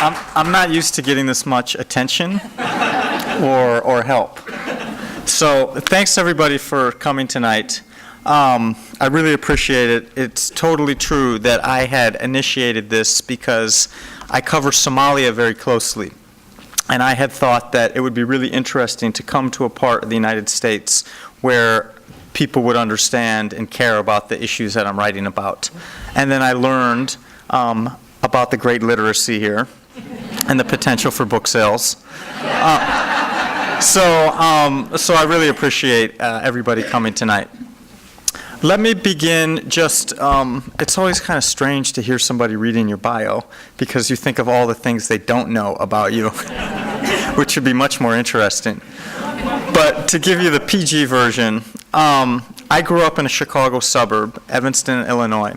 I'm not used to getting this much attention or help. So thanks everybody for coming tonight. I really appreciate it. It's totally true that I had initiated this because I cover Somalia very closely. And I had thought that it would be really interesting to come to a part of the United States where people would understand and care about the issues that I'm writing about. And then I learned about the great literacy here and the potential for book sales. So I really appreciate everybody coming tonight. Let me begin just, it's always kind of strange to hear somebody reading your bio because you think of all the things they don't know about you, which would be much more interesting. But to give you the PG version, I grew up in a Chicago suburb, Evanston, Illinois.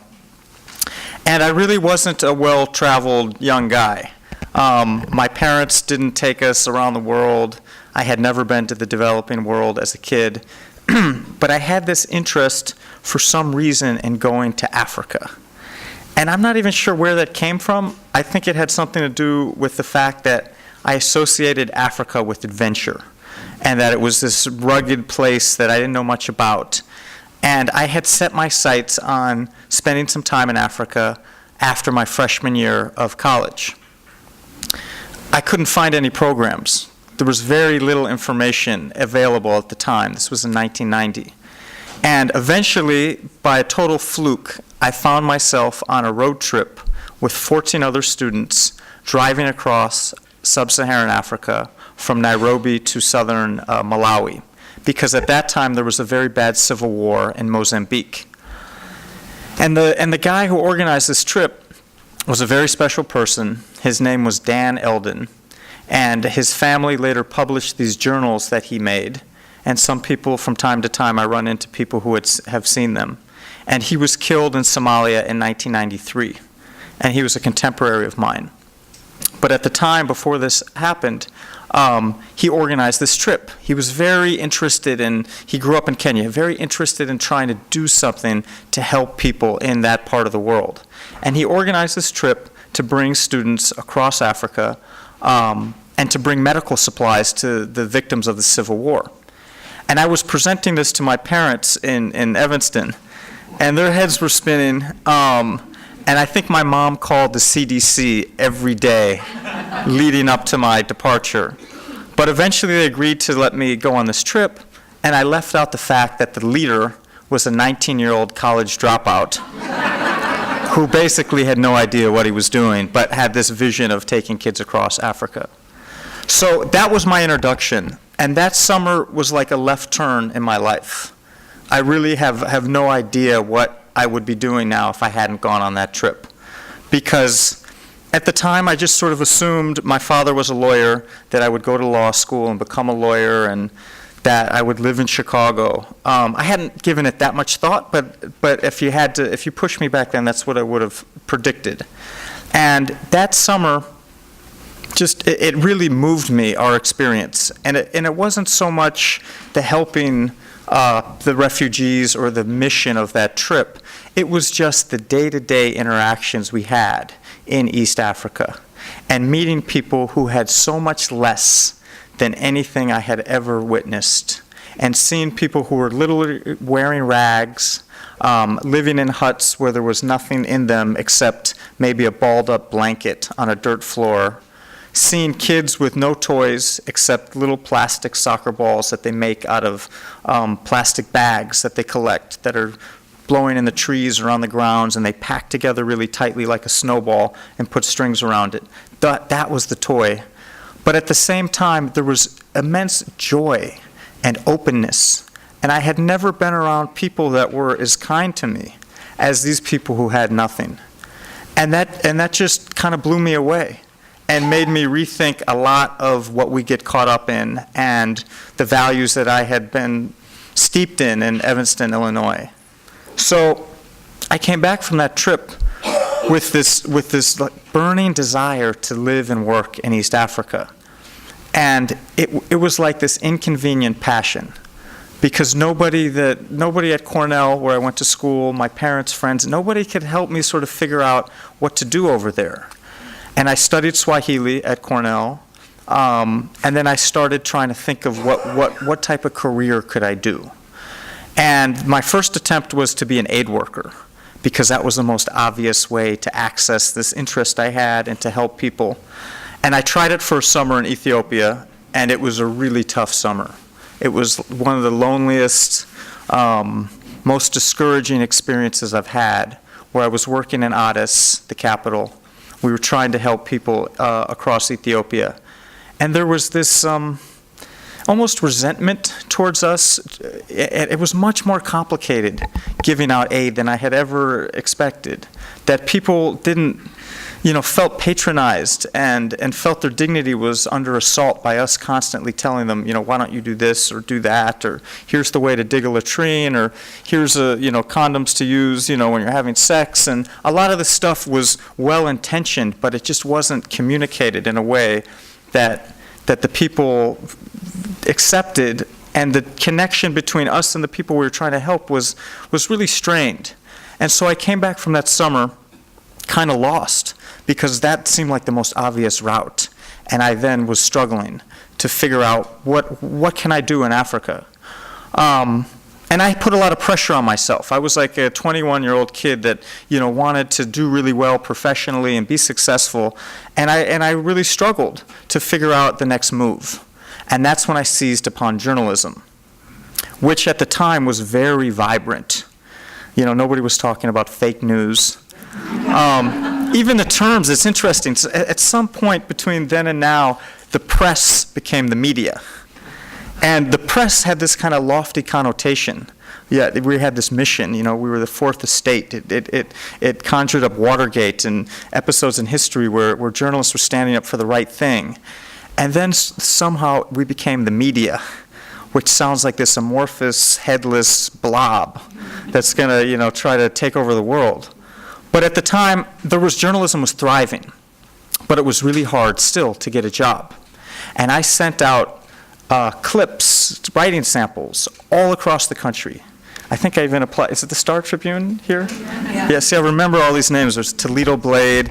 And I really wasn't a well-traveled young guy. My parents didn't take us around the world. I had never been to the developing world as a kid. But I had this interest for some reason in going to Africa. And I'm not even sure where that came from. I think it had something to do with the fact that I associated Africa with adventure and that it was this rugged place that I didn't know much about. And I had set my sights on spending some time in Africa after my freshman year of college. I couldn't find any programs. There was very little information available at the time. This was in 1990. And eventually, by a total fluke, I found myself on a road trip with 14 other students driving across sub-Saharan Africa from Nairobi to southern Malawi, because at that time there was a very bad civil war in Mozambique. And the guy who organized this trip was a very special person. His name was Dan Eldon. And his family later published these journals that he made. And some people, from time to time, I run into people who have seen them. And he was killed in Somalia in 1993. And he was a contemporary of mine. But at the time, before this happened, he organized this trip. He was very interested in, he grew up in Kenya, very interested in trying to do something to help people in that part of the world. And he organized this trip to bring students across Africa and to bring medical supplies to the victims of the Civil War. And I was presenting this to my parents in Evanston, and their heads were spinning. And I think my mom called the CDC every day leading up to my departure. But eventually they agreed to let me go on this trip, and I left out the fact that the leader was a 19-year-old college dropout who basically had no idea what he was doing, but had this vision of taking kids across Africa. So that was my introduction, and that summer was like a left turn in my life. I really have no idea what I would be doing now if I hadn't gone on that trip. Because at the time, I just sort of assumed my father was a lawyer, that I would go to law school and become a lawyer, and that I would live in Chicago. I hadn't given it that much thought, but if you pushed me back then, that's what I would have predicted. And that summer, it really moved me, our experience. And it wasn't so much the helping the refugees or the mission of that trip. It was just the day-to-day interactions we had in East Africa and meeting people who had so much less than anything I had ever witnessed, and seeing people who were literally wearing rags, living in huts where there was nothing in them except maybe a balled-up blanket on a dirt floor, seeing kids with no toys except little plastic soccer balls that they make out of plastic bags that they collect that are blowing in the trees or on the grounds, and they pack together really tightly like a snowball and put strings around it. That was the toy. But at the same time, there was immense joy and openness. And I had never been around people that were as kind to me as these people who had nothing. And that just kind of blew me away and made me rethink a lot of what we get caught up in and the values that I had been steeped in Evanston, Illinois. So I came back from that trip with this like burning desire to live and work in East Africa. And it was like this inconvenient passion, because nobody at Cornell, where I went to school, my parents, friends, nobody could help me sort of figure out what to do over there. And I studied Swahili at Cornell. And then I started trying to think of what type of career could I do. And my first attempt was to be an aid worker, because that was the most obvious way to access this interest I had and to help people. And I tried it for a summer in Ethiopia, and it was a really tough summer. It was one of the loneliest, most discouraging experiences I've had, where I was working in Addis, the capital. We were trying to help people across Ethiopia. And there was this almost resentment towards us. It was much more complicated giving out aid than I had ever expected. That people didn't, felt patronized and felt their dignity was under assault by us constantly telling them, why don't you do this or do that, or here's the way to dig a latrine, or here's condoms to use, when you're having sex. And a lot of the stuff was well-intentioned, but it just wasn't communicated in a way that the people accepted, and the connection between us and the people we were trying to help was really strained. And so I came back from that summer kind of lost, because that seemed like the most obvious route. And I then was struggling to figure out what can I do in Africa. And I put a lot of pressure on myself. I was like a 21-year-old kid that, wanted to do really well professionally and be successful. And I really struggled to figure out the next move. And that's when I seized upon journalism, which at the time was very vibrant. Nobody was talking about fake news. Even the terms, it's interesting. So at some point between then and now, the press became the media. And the press had this kind of lofty connotation. Yeah, we had this mission, we were the fourth estate. It conjured up Watergate and episodes in history where journalists were standing up for the right thing. And then somehow we became the media, which sounds like this amorphous, headless blob that's going to, try to take over the world. But at the time, journalism was thriving, but it was really hard still to get a job. And I sent out clips, writing samples, all across the country. I think I even applied. Is it the Star Tribune here? Yeah, see, I remember all these names. There's Toledo Blade.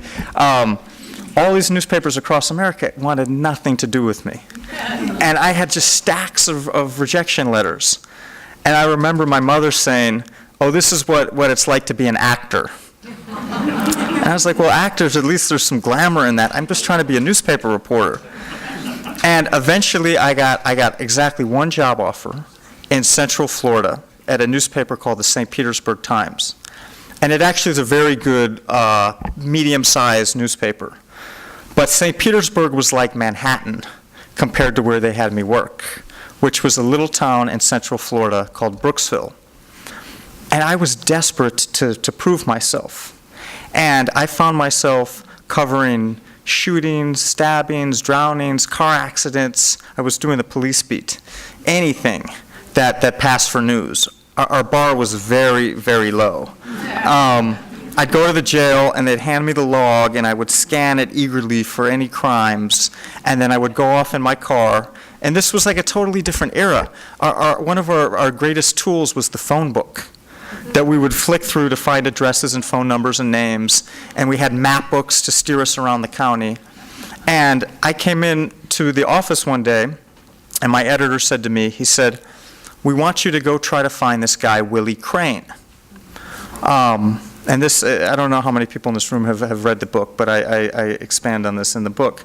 All these newspapers across America wanted nothing to do with me. And I had just stacks of rejection letters. And I remember my mother saying, "Oh, this is what it's like to be an actor." And I was like, well, actors, at least there's some glamour in that. I'm just trying to be a newspaper reporter. And eventually I got exactly one job offer in Central Florida at a newspaper called the St. Petersburg Times. And it actually is a very good medium-sized newspaper. But St. Petersburg was like Manhattan compared to where they had me work, which was a little town in Central Florida called Brooksville. And I was desperate to prove myself. And I found myself covering shootings, stabbings, drownings, car accidents. I was doing the police beat. Anything that passed for news. Our bar was very, very low. I'd go to the jail, and they'd hand me the log, and I would scan it eagerly for any crimes, and then I would go off in my car. And this was like a totally different era. One of our greatest tools was the phone book that we would flick through to find addresses and phone numbers and names, and we had map books to steer us around the county. And I came in to the office one day, and my editor said to me, he said, "We want you to go try to find this guy, Willie Crane." And this, I don't know how many people in this room have read the book, but I expand on this in the book,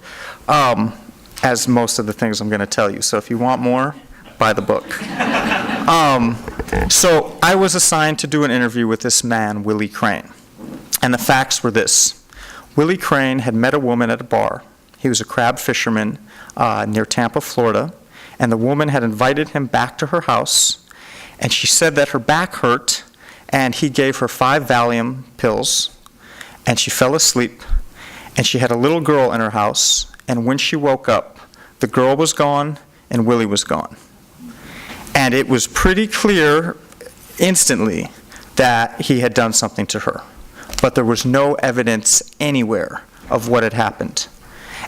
as most of the things I'm going to tell you. So if you want more, buy the book. So I was assigned to do an interview with this man, Willie Crane. And the facts were this. Willie Crane had met a woman at a bar. He was a crab fisherman near Tampa, Florida. And the woman had invited him back to her house. And she said that her back hurt, and he gave her 5 Valium pills. And she fell asleep. And she had a little girl in her house. And when she woke up, the girl was gone and Willie was gone. And it was pretty clear instantly that he had done something to her. But there was no evidence anywhere of what had happened.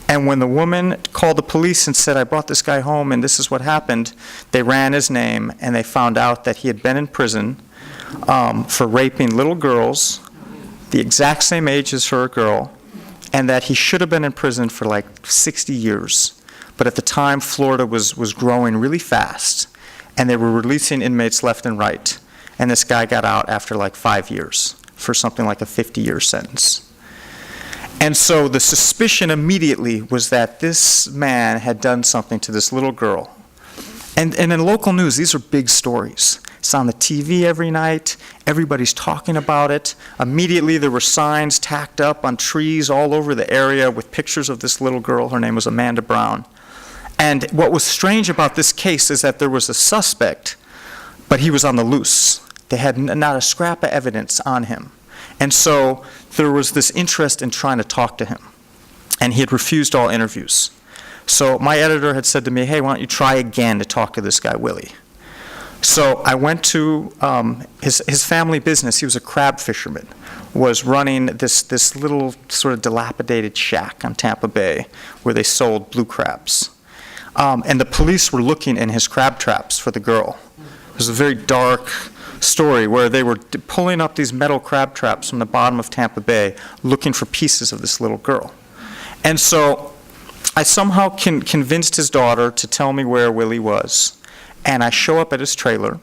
And when the woman called the police and said, "I brought this guy home and this is what happened," they ran his name and they found out that he had been in prison for raping little girls, the exact same age as her girl, and that he should have been in prison for like 60 years. But at the time, Florida was growing really fast, and they were releasing inmates left and right. And this guy got out after like 5 years for something like a 50-year sentence. And so the suspicion immediately was that this man had done something to this little girl. And in local news, these are big stories. It's on the TV every night. Everybody's talking about it. Immediately, there were signs tacked up on trees all over the area with pictures of this little girl. Her name was Amanda Brown. And what was strange about this case is that there was a suspect, but he was on the loose. They had not a scrap of evidence on him. And so there was this interest in trying to talk to him. And he had refused all interviews. So my editor had said to me, hey, why don't you try again to talk to this guy, Willie? So I went to his family business. He was a crab fisherman, was running this little sort of dilapidated shack on Tampa Bay where they sold blue crabs. And the police were looking in his crab traps for the girl. It was a very dark story where they were pulling up these metal crab traps from the bottom of Tampa Bay looking for pieces of this little girl. And so I somehow convinced his daughter to tell me where Willie was. And I show up at his trailer,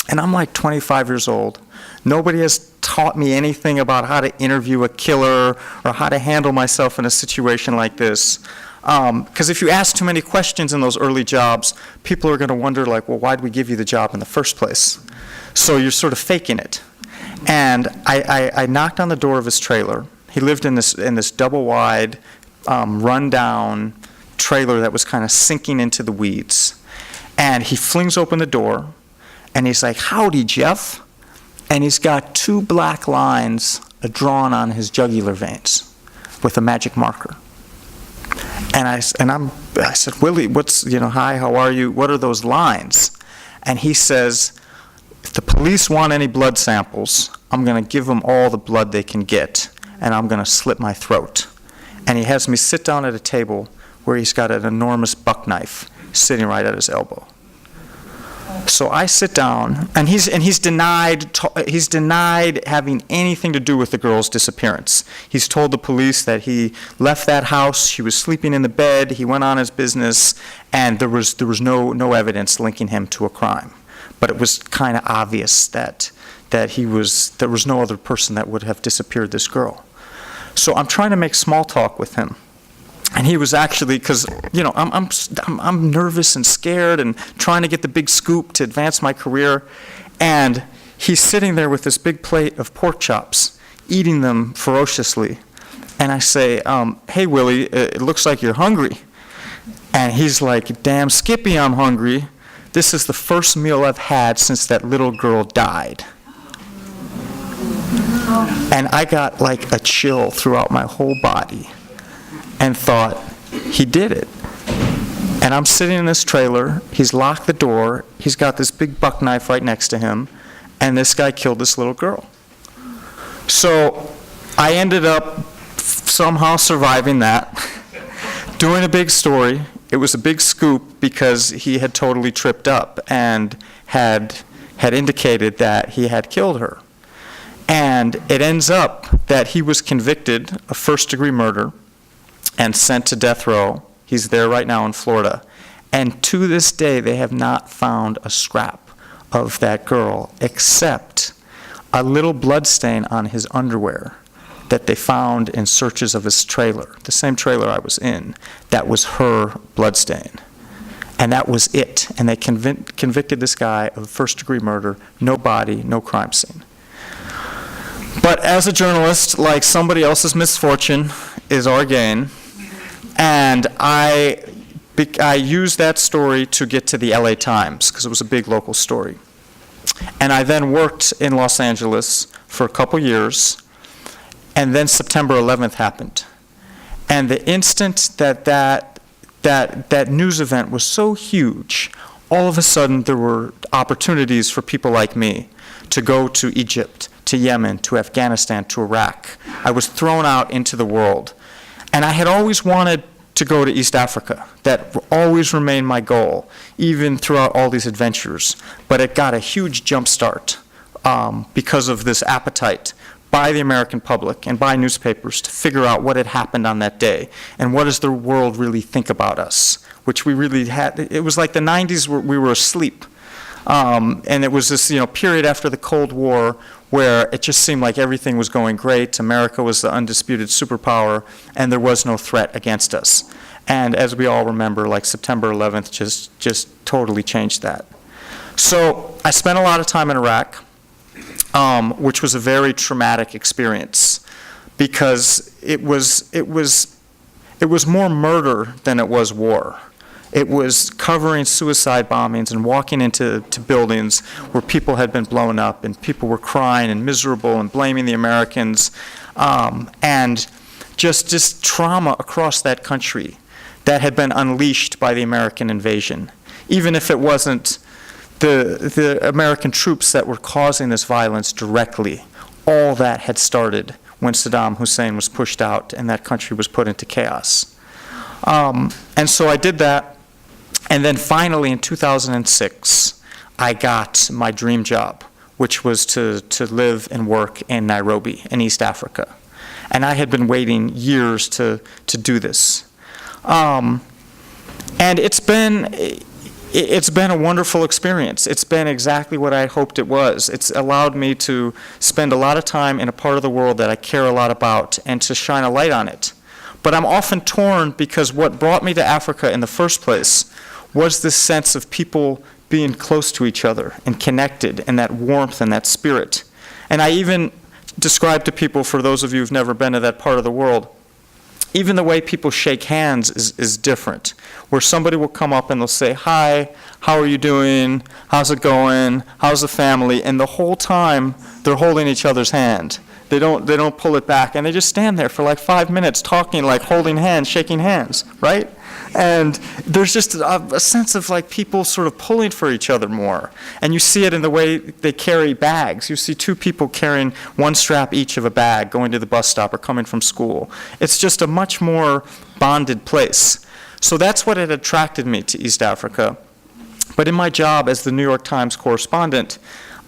and I'm like 25 years old. Nobody has taught me anything about how to interview a killer or how to handle myself in a situation like this. Because if you ask too many questions in those early jobs, people are going to wonder, like, well, why did we give you the job in the first place? So you're sort of faking it. And I knocked on the door of his trailer. He lived in this double-wide, run-down trailer that was kind of sinking into the weeds. And he flings open the door, and he's like, howdy, Jeff. And he's got 2 black lines drawn on his jugular veins with a magic marker. And I said, Willie, hi, how are you? What are those lines? And he says, if the police want any blood samples, I'm going to give them all the blood they can get, and I'm going to slit my throat. And he has me sit down at a table where he's got an enormous buck knife sitting right at his elbow. So I sit down, and he's denied having anything to do with the girl's disappearance. He's told the police that he left that house, she was sleeping in the bed, he went on his business, and there was no evidence linking him to a crime. But it was kind of obvious that there was no other person that would have disappeared this girl. So I'm trying to make small talk with him. And he was actually, because I'm nervous and scared and trying to get the big scoop to advance my career, and he's sitting there with this big plate of pork chops, eating them ferociously. And I say, hey Willie, it looks like you're hungry. And he's like, damn Skippy, I'm hungry. This is the first meal I've had since that little girl died. And I got like a chill throughout my whole body. And thought, he did it. And I'm sitting in this trailer, he's locked the door, he's got this big buck knife right next to him, and this guy killed this little girl. So I ended up somehow surviving that, doing a big story. It was a big scoop because he had totally tripped up and had indicated that he had killed her. And it ends up that he was convicted of first-degree murder and sent to death row. He's there right now in Florida. And to this day, they have not found a scrap of that girl except a little blood stain on his underwear that they found in searches of his trailer, the same trailer I was in. That was her blood stain. And that was it. And they convicted this guy of first-degree murder, no body, no crime scene. But as a journalist, like, somebody else's misfortune is our gain. And I used that story to get to the LA Times because it was a big local story. And I then worked in Los Angeles for a couple years, and then September 11th happened. And the instant that news event was so huge, all of a sudden there were opportunities for people like me to go to Egypt, to Yemen, to Afghanistan, to Iraq. I was thrown out into the world. And I had always wanted to go to East Africa. That always remained my goal, even throughout all these adventures. But it got a huge jump start because of this appetite by the American public and by newspapers to figure out what had happened on that day and what does the world really think about us, which we really had. It was like the 90s where we were asleep. And it was this, period after the Cold War where it just seemed like everything was going great. America was the undisputed superpower, and there was no threat against us. And as we all remember, like September 11th just totally changed that. So I spent a lot of time in Iraq, which was a very traumatic experience because it was more murder than it was war. It was covering suicide bombings and walking into buildings where people had been blown up and people were crying and miserable and blaming the Americans, and just trauma across that country that had been unleashed by the American invasion. Even if it wasn't the American troops that were causing this violence directly, all that had started when Saddam Hussein was pushed out and that country was put into chaos. And so I did that. And then finally, in 2006, I got my dream job, which was to live and work in Nairobi, in East Africa. And I had been waiting years to do this. And it's been a wonderful experience. It's been exactly what I hoped it was. It's allowed me to spend a lot of time in a part of the world that I care a lot about and to shine a light on it. But I'm often torn because what brought me to Africa in the first place was this sense of people being close to each other and connected and that warmth and that spirit. And I even describe to people, for those of you who've never been to that part of the world, even the way people shake hands is different, where somebody will come up and they'll say, "Hi, how are you doing? How's it going? How's the family?" And the whole time they're holding each other's hand. They don't pull it back, and they just stand there for like 5 minutes talking, like holding hands, shaking hands, right? And there's just a sense of like people sort of pulling for each other more. And you see it in the way they carry bags. You see two people carrying one strap each of a bag going to the bus stop or coming from school. It's just a much more bonded place. So that's what had attracted me to East Africa. But in my job as the New York Times correspondent,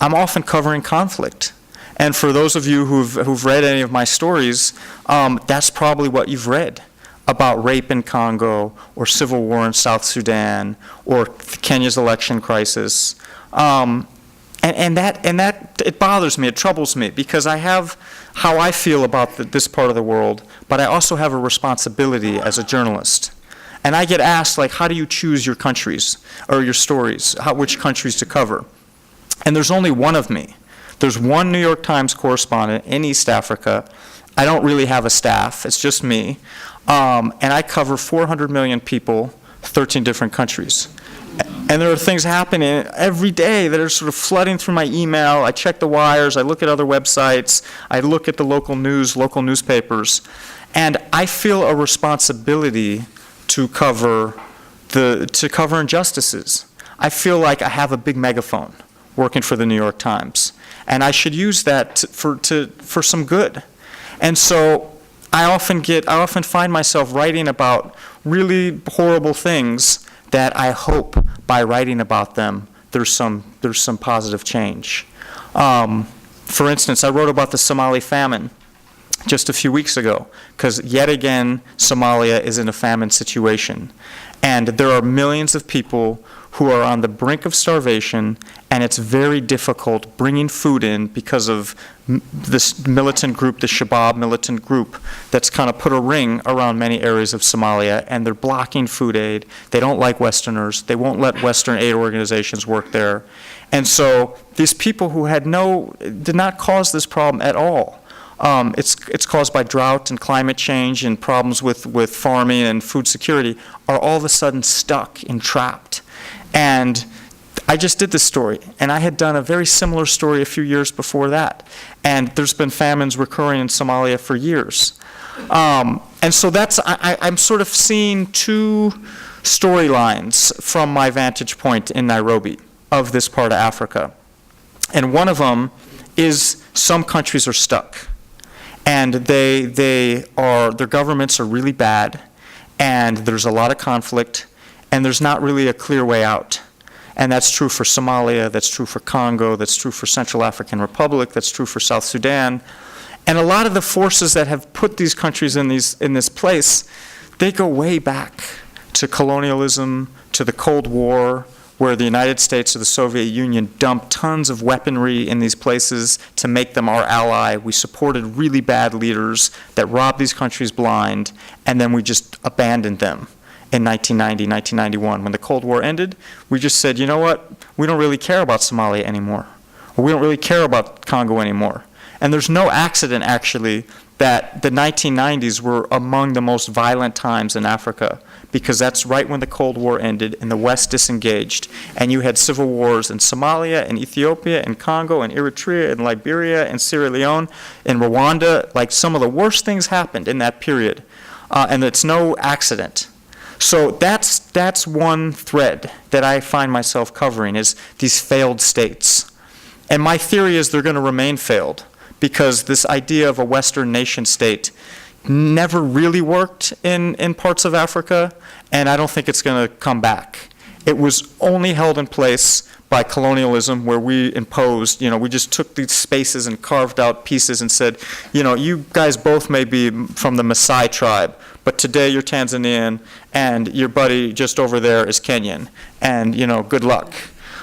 I'm often covering conflict. And for those of you who've read any of my stories, that's probably what you've read about rape in Congo or civil war in South Sudan or Kenya's election crisis. And that it bothers me, it troubles me, because I have how I feel about this part of the world, but I also have a responsibility as a journalist. And I get asked, like, how do you choose your countries or your stories, which countries to cover? And there's only one of me. There's one New York Times correspondent in East Africa. I don't really have a staff, it's just me. And I cover 400 million people, 13 different countries. And there are things happening every day that are sort of flooding through my email. I check the wires, I look at other websites, I look at the local news, local newspapers, and I feel a responsibility to cover injustices. I feel like I have a big megaphone working for the New York Times, and I should use that for some good. And so I often find myself writing about really horrible things that I hope by writing about them there's some positive change. For instance, I wrote about the Somali famine just a few weeks ago, because yet again Somalia is in a famine situation. And there are millions of people who are on the brink of starvation, and it's very difficult bringing food in because of this militant group, the Shabab militant group, that's kind of put a ring around many areas of Somalia, and they're blocking food aid. They don't like Westerners. They won't let Western aid organizations work there. And so these people who did not cause this problem at all. It's caused by drought and climate change and problems with farming and food security, are all of a sudden stuck and trapped. And I just did this story, and I had done a very similar story a few years before that. And there's been famines recurring in Somalia for years. And so I'm sort of seeing two storylines from my vantage point in Nairobi of this part of Africa. And one of them is some countries are stuck. And their governments are really bad, and there's a lot of conflict, and there's not really a clear way out. And that's true for Somalia, that's true for Congo, that's true for Central African Republic, that's true for South Sudan. And a lot of the forces that have put these countries in this place, they go way back to colonialism, to the Cold War, where the United States or the Soviet Union dumped tons of weaponry in these places to make them our ally. We supported really bad leaders that robbed these countries blind, and then we just abandoned them in 1990, 1991. When the Cold War ended, we just said, you know what, we don't really care about Somalia anymore, or we don't really care about Congo anymore. And there's no accident, actually, that the 1990s were among the most violent times in Africa, because that's right when the Cold War ended and the West disengaged, and you had civil wars in Somalia and Ethiopia and Congo and Eritrea and Liberia and Sierra Leone and Rwanda. Like, some of the worst things happened in that period, and it's no accident. So that's one thread that I find myself covering, is these failed states. And my theory is they're going to remain failed, because this idea of a Western nation state never really worked in parts of Africa, and I don't think it's going to come back. It was only held in place by colonialism, where we imposed, we just took these spaces and carved out pieces and said, you guys both may be from the Maasai tribe, but today you're Tanzanian, and your buddy just over there is Kenyan, and, good luck.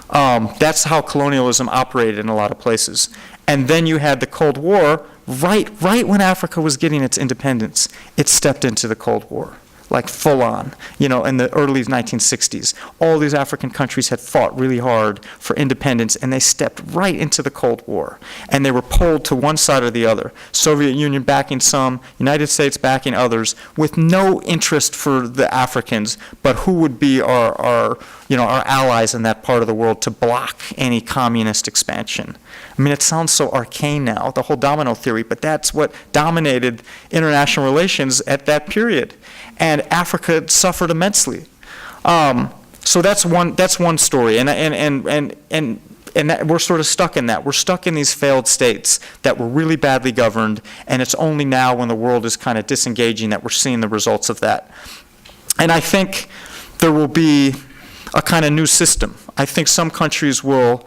That's how colonialism operated in a lot of places. And then you had the Cold War. Right when Africa was getting its independence, it stepped into the Cold War, like full on, in the early 1960s. All these African countries had fought really hard for independence, and they stepped right into the Cold War. And they were pulled to one side or the other. Soviet Union backing some, United States backing others, with no interest for the Africans, but who would be our allies in that part of the world to block any communist expansion. I mean, it sounds so arcane now, the whole domino theory, but that's what dominated international relations at that period. And Africa suffered immensely. So that's one story, and that we're sort of stuck in that. We're stuck in these failed states that were really badly governed, and it's only now, when the world is kind of disengaging, that we're seeing the results of that. And I think there will be a kind of new system. I think some countries will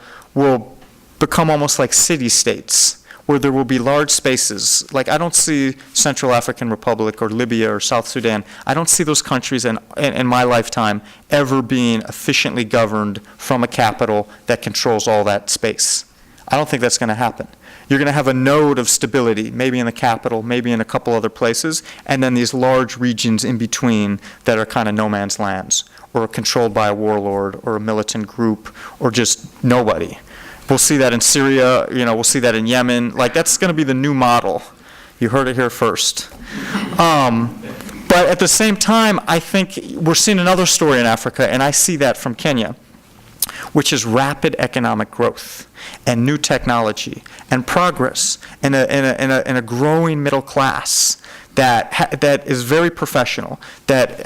become almost like city-states, where there will be large spaces. Like, I don't see Central African Republic or Libya or South Sudan, I don't see those countries in my lifetime ever being efficiently governed from a capital that controls all that space. I don't think that's going to happen. You're going to have a node of stability, maybe in the capital, maybe in a couple other places, and then these large regions in between that are kind of no man's lands, or controlled by a warlord or a militant group, or just nobody. We'll see that in Syria, we'll see that in Yemen. Like, that's going to be the new model. You heard it here first. But at the same time, I think we're seeing another story in Africa, and I see that from Kenya, which is rapid economic growth and new technology and progress and a growing middle class that is very professional, that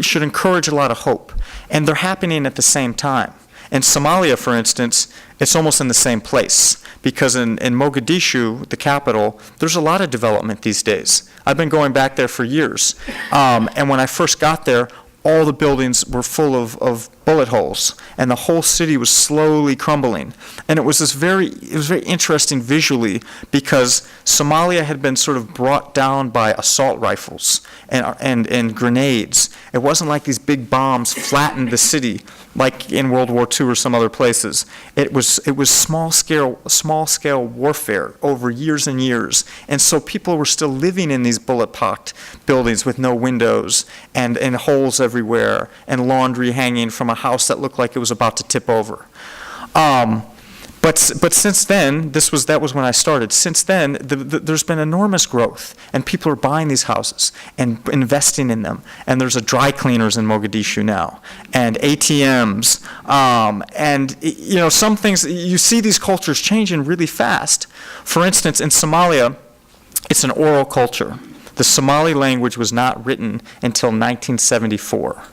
should encourage a lot of hope. And they're happening at the same time. In Somalia, for instance, it's almost in the same place, because in Mogadishu, the capital, there's a lot of development these days. I've been going back there for years. And when I first got there, all the buildings were full of bullet holes, and the whole city was slowly crumbling. And it was very interesting visually, because Somalia had been sort of brought down by assault rifles and grenades. It wasn't like these big bombs flattened the city like in World War II or some other places. It was small scale warfare over years and years. And so people were still living in these bullet-pocked buildings with no windows and holes everywhere, and laundry hanging from a house that looked like it was about to tip over. But since then, that was when I started. Since then, there's been enormous growth, and people are buying these houses and investing in them. And there's a dry cleaners in Mogadishu now, and ATMs, and some things. You see these cultures changing really fast. For instance, in Somalia, it's an oral culture. The Somali language was not written until 1974.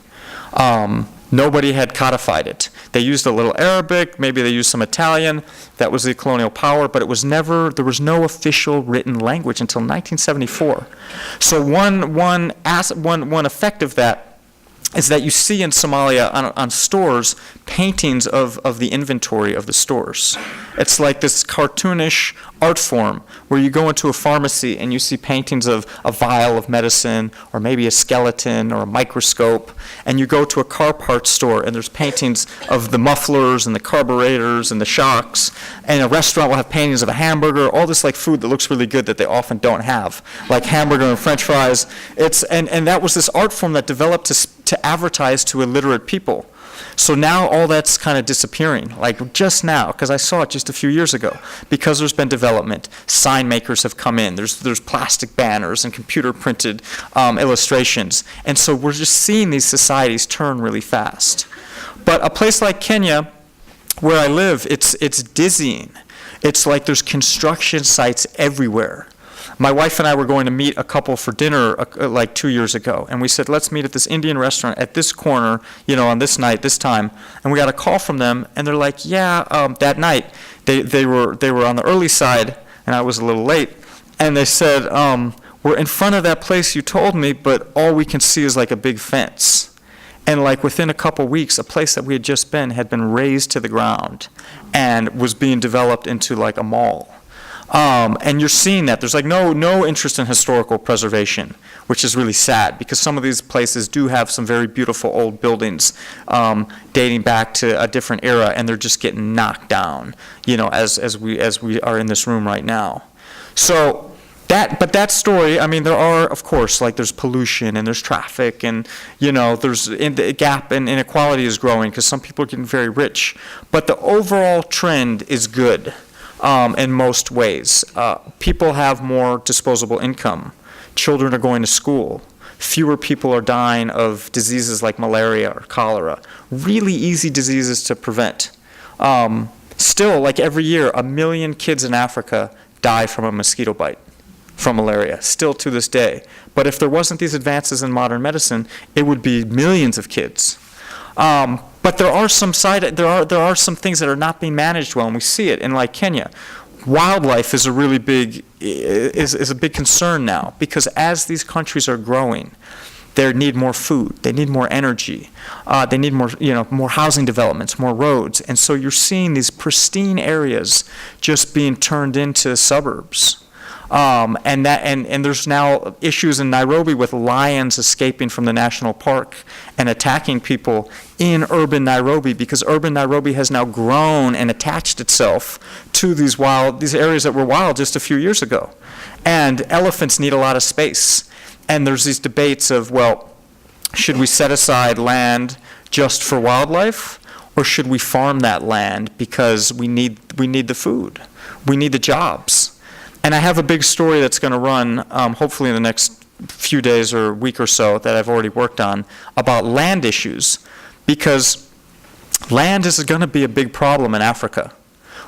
Nobody had codified it. They used a little Arabic, maybe they used some Italian. That was the colonial power, but there was no official written language until 1974. So one effect of that is that you see in Somalia on stores paintings of the inventory of the stores. It's like this cartoonish art form where you go into a pharmacy and you see paintings of a vial of medicine or maybe a skeleton or a microscope, and you go to a car parts store and there's paintings of the mufflers and the carburetors and the shocks, and a restaurant will have paintings of a hamburger, all this like food that looks really good that they often don't have, like hamburger and french fries. And that was this art form that developed to advertise to illiterate people. So now all that's kind of disappearing, like just now, because I saw it just a few years ago, because there's been development. Sign makers have come in. There's plastic banners and computer printed illustrations. And so we're just seeing these societies turn really fast. But a place like Kenya, where I live, it's dizzying. It's like there's construction sites everywhere. My wife and I were going to meet a couple for dinner like 2 years ago, and we said, let's meet at this Indian restaurant at this corner, on this night, this time. And we got a call from them, and they're like, that night they were on the early side, and I was a little late, and they said, we're in front of that place you told me, but all we can see is like a big fence. And like within a couple weeks, a place that we had just been had been razed to the ground and was being developed into like a mall. And you're seeing that. There's like no interest in historical preservation, which is really sad because some of these places do have some very beautiful old buildings dating back to a different era, and they're just getting knocked down, as we are in this room right now. So that story, I mean, there are, of course, like there's pollution and there's traffic and, there's the gap and inequality is growing because some people are getting very rich. But the overall trend is good. In most ways. People have more disposable income. Children are going to school. Fewer people are dying of diseases like malaria or cholera. Really easy diseases to prevent. Still, like every year, 1 million kids in Africa die from a mosquito bite, from malaria, still to this day. But if there wasn't these advances in modern medicine, it would be millions of kids. But there are some some things that are not being managed well, and we see it in like Kenya. Wildlife is a really big is a big concern now because as these countries are growing, they need more food, they need more energy, they need more housing developments, more roads, and so you're seeing these pristine areas just being turned into suburbs. And there's now issues in Nairobi with lions escaping from the national park and attacking people in urban Nairobi because urban Nairobi has now grown and attached itself to these areas that were wild just a few years ago. And elephants need a lot of space. And there's these debates of, should we set aside land just for wildlife, or should we farm that land because we need the food, we need the jobs? And I have a big story that's going to run, hopefully in the next few days or week or so that I've already worked on about land issues, because land is going to be a big problem in Africa.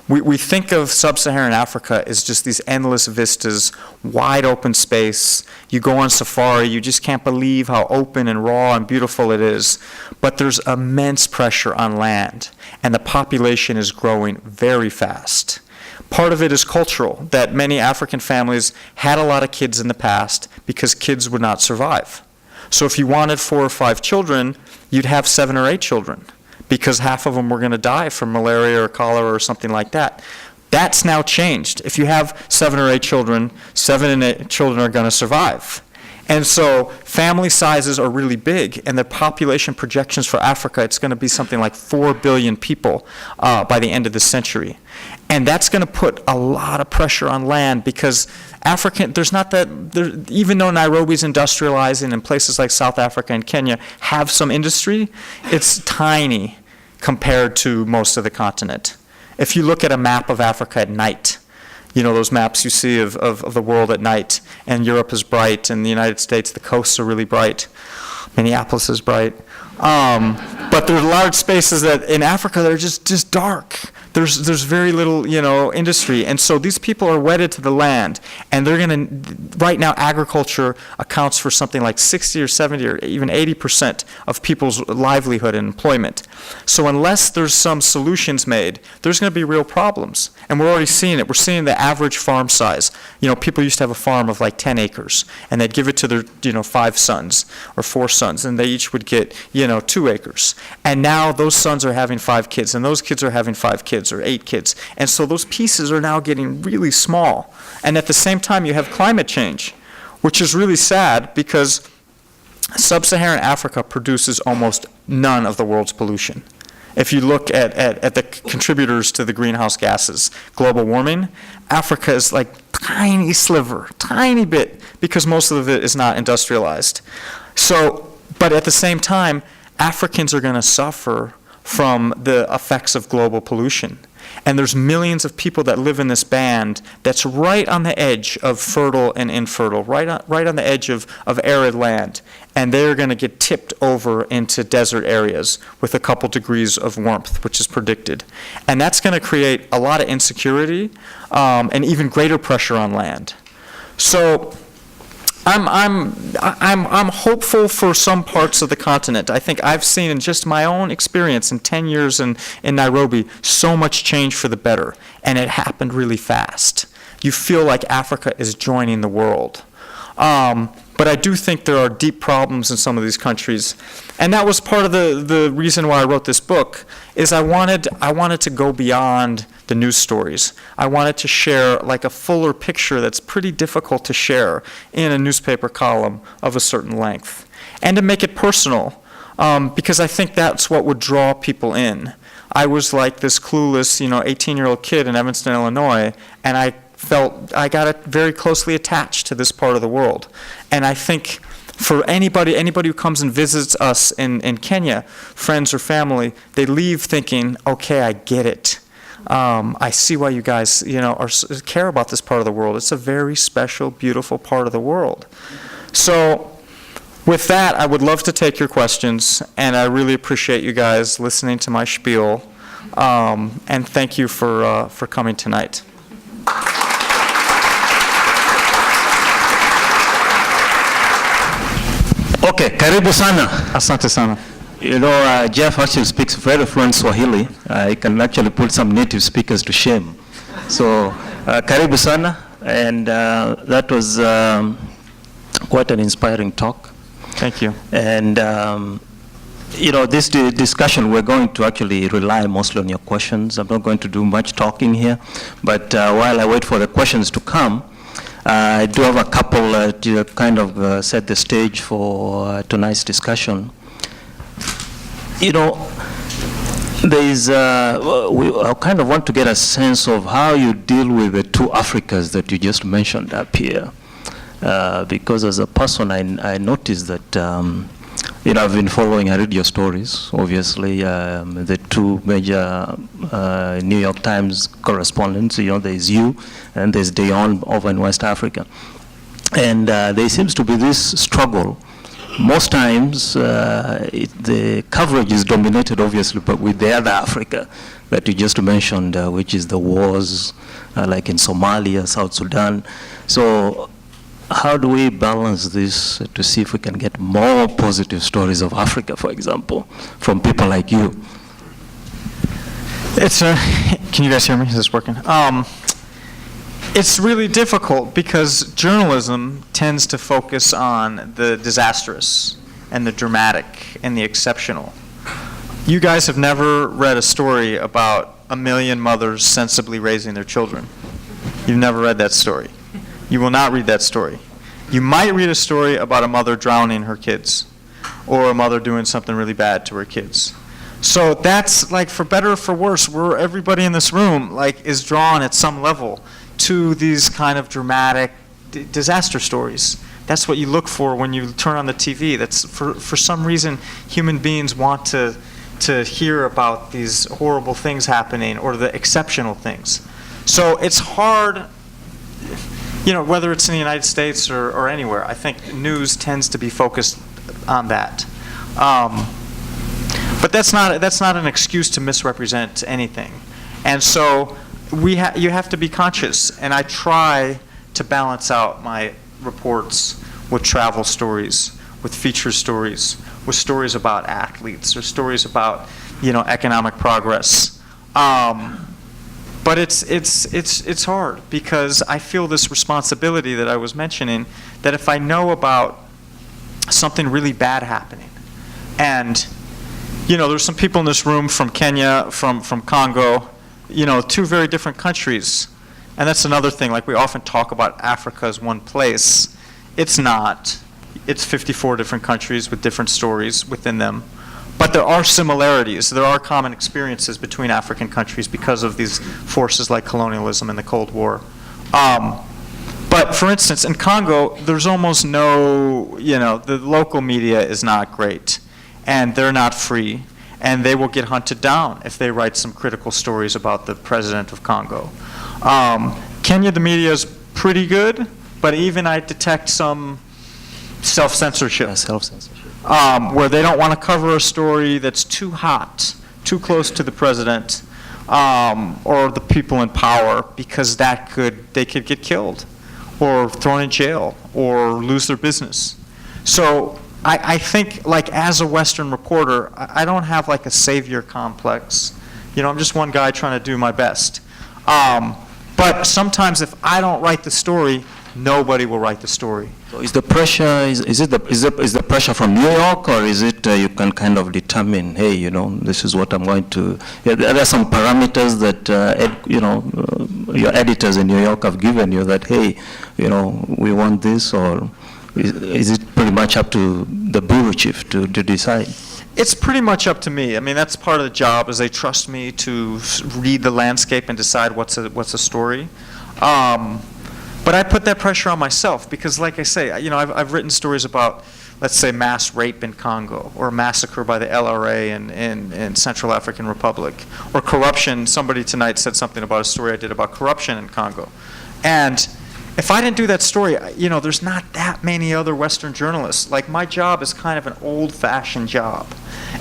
We think of sub-Saharan Africa as just these endless vistas, wide open space. You go on safari, you just can't believe how open and raw and beautiful it is. But there's immense pressure on land, and the population is growing very fast. Part of it is cultural, that many African families had a lot of kids in the past because kids would not survive. So if you wanted 4 or 5 children, you'd have 7 or 8 children because half of them were going to die from malaria or cholera or something like that. That's now changed. If you have 7 or 8 children, 7 and 8 children are going to survive. And so family sizes are really big, and the population projections for Africa, it's going to be something like 4 billion people by the end of the century. And that's going to put a lot of pressure on land because even though Nairobi's industrializing and places like South Africa and Kenya have some industry, it's tiny compared to most of the continent. If you look at a map of Africa at night, those maps you see of the world at night, and Europe is bright, and the United States, the coasts are really bright. Minneapolis is bright. But there are large spaces that in Africa that are just dark. there's very little, industry. And so these people are wedded to the land, and they're going to, right now, agriculture accounts for something like 60 or 70 or even 80% of people's livelihood and employment. So unless there's some solutions made, there's going to be real problems. And we're already seeing it. We're seeing the average farm size. People used to have a farm of like 10 acres, and they'd give it to their, 5 sons or 4 sons, and they each would get, 2 acres. And now those sons are having 5 kids, and those kids are having 5 kids or 8 kids. And so those pieces are now getting really small. And at the same time, you have climate change, which is really sad because sub-Saharan Africa produces almost none of the world's pollution. If you look at the contributors to the greenhouse gases, global warming, Africa is like tiny sliver, tiny bit, because most of it is not industrialized. So, but at the same time, Africans are going to suffer from the effects of global pollution. And there's millions of people that live in this band that's right on the edge of fertile and infertile, right on the edge of arid land. And they're going to get tipped over into desert areas with a couple degrees of warmth, which is predicted. And that's going to create a lot of insecurity and even greater pressure on land. So I'm hopeful for some parts of the continent. I think I've seen in just my own experience in 10 years in Nairobi so much change for the better, and it happened really fast. You feel like Africa is joining the world. But I do think there are deep problems in some of these countries. And that was part of the reason why I wrote this book, is I wanted to go beyond the news stories. I wanted to share like a fuller picture that's pretty difficult to share in a newspaper column of a certain length. And to make it personal, because I think that's what would draw people in. I was like this clueless, 18-year-old kid in Evanston, Illinois, and I felt I got very closely attached to this part of the world. And I think for anybody who comes and visits us in Kenya, friends or family, they leave thinking, okay, I get it. I see why you guys, care about this part of the world. It's a very special, beautiful part of the world. So with that, I would love to take your questions, and I really appreciate you guys listening to my spiel. And thank you for coming tonight. Okay, karibu sana. Asante sana. Jeff actually speaks very fluent Swahili. I can actually put some native speakers to shame. So, karibu sana. And that was quite an inspiring talk. Thank you. And, this discussion, we're going to actually rely mostly on your questions. I'm not going to do much talking here. But while I wait for the questions to come, I do have a couple to kind of set the stage for tonight's discussion. There's, I kind of want to get a sense of how you deal with the 2 Africas that you just mentioned up here. Because as a person, I noticed that, I've been following, I read your stories, obviously, the 2 major New York Times correspondents, there's you and there's Dayon over in West Africa. And there seems to be this struggle. Most times, the coverage is dominated, obviously, but with the other Africa that you just mentioned, which is the wars, like in Somalia, South Sudan. So how do we balance this to see if we can get more positive stories of Africa, for example, from people like you? Can you guys hear me? Is this working? It's really difficult because journalism tends to focus on the disastrous and the dramatic and the exceptional. You guys have never read a story about 1 million mothers sensibly raising their children. You've never read that story. You will not read that story. You might read a story about a mother drowning her kids or a mother doing something really bad to her kids. So that's like, for better or for worse, everybody in this room is drawn at some level to these kind of dramatic disaster stories. That's what you look for when you turn on the TV. That's for some reason human beings want to hear about these horrible things happening or the exceptional things. So it's hard, whether it's in the United States or anywhere. I think news tends to be focused on that. But that's not an excuse to misrepresent anything. And so you have to be conscious, and I try to balance out my reports with travel stories, with feature stories, with stories about athletes or stories about, economic progress. But it's hard because I feel this responsibility that I was mentioning, that if I know about something really bad happening, and there's some people in this room from Kenya, from Congo, two very different countries. And that's another thing, like we often talk about Africa as one place. It's not. It's 54 different countries with different stories within them. But there are similarities. There are common experiences between African countries because of these forces like colonialism and the Cold War. But for instance, in Congo, there's almost no, the local media is not great, and they're not free, and they will get hunted down if they write some critical stories about the president of Congo. Kenya, the media is pretty good, but even I detect some self-censorship. Where they don't want to cover a story that's too hot, too close to the president or the people in power, because they could get killed or thrown in jail or lose their business. So I think, like, as a Western reporter, I don't have like a savior complex. I'm just one guy trying to do my best. But sometimes if I don't write the story, nobody will write the story. So is the pressure, is the pressure from New York, or is it you can kind of determine, hey, this is what I'm going to, there are some parameters that, your editors in New York have given you that, hey, we want this, or is it pretty much up to the bureau chief to decide? It's pretty much up to me. I mean, that's part of the job, is they trust me to read the landscape and decide what's a story. But I put that pressure on myself because, like I say, I've written stories about, let's say, mass rape in Congo, or a massacre by the LRA in Central African Republic, or corruption. Somebody tonight said something about a story I did about corruption in Congo. And if I didn't do that story, there's not that many other Western journalists. Like, my job is kind of an old-fashioned job.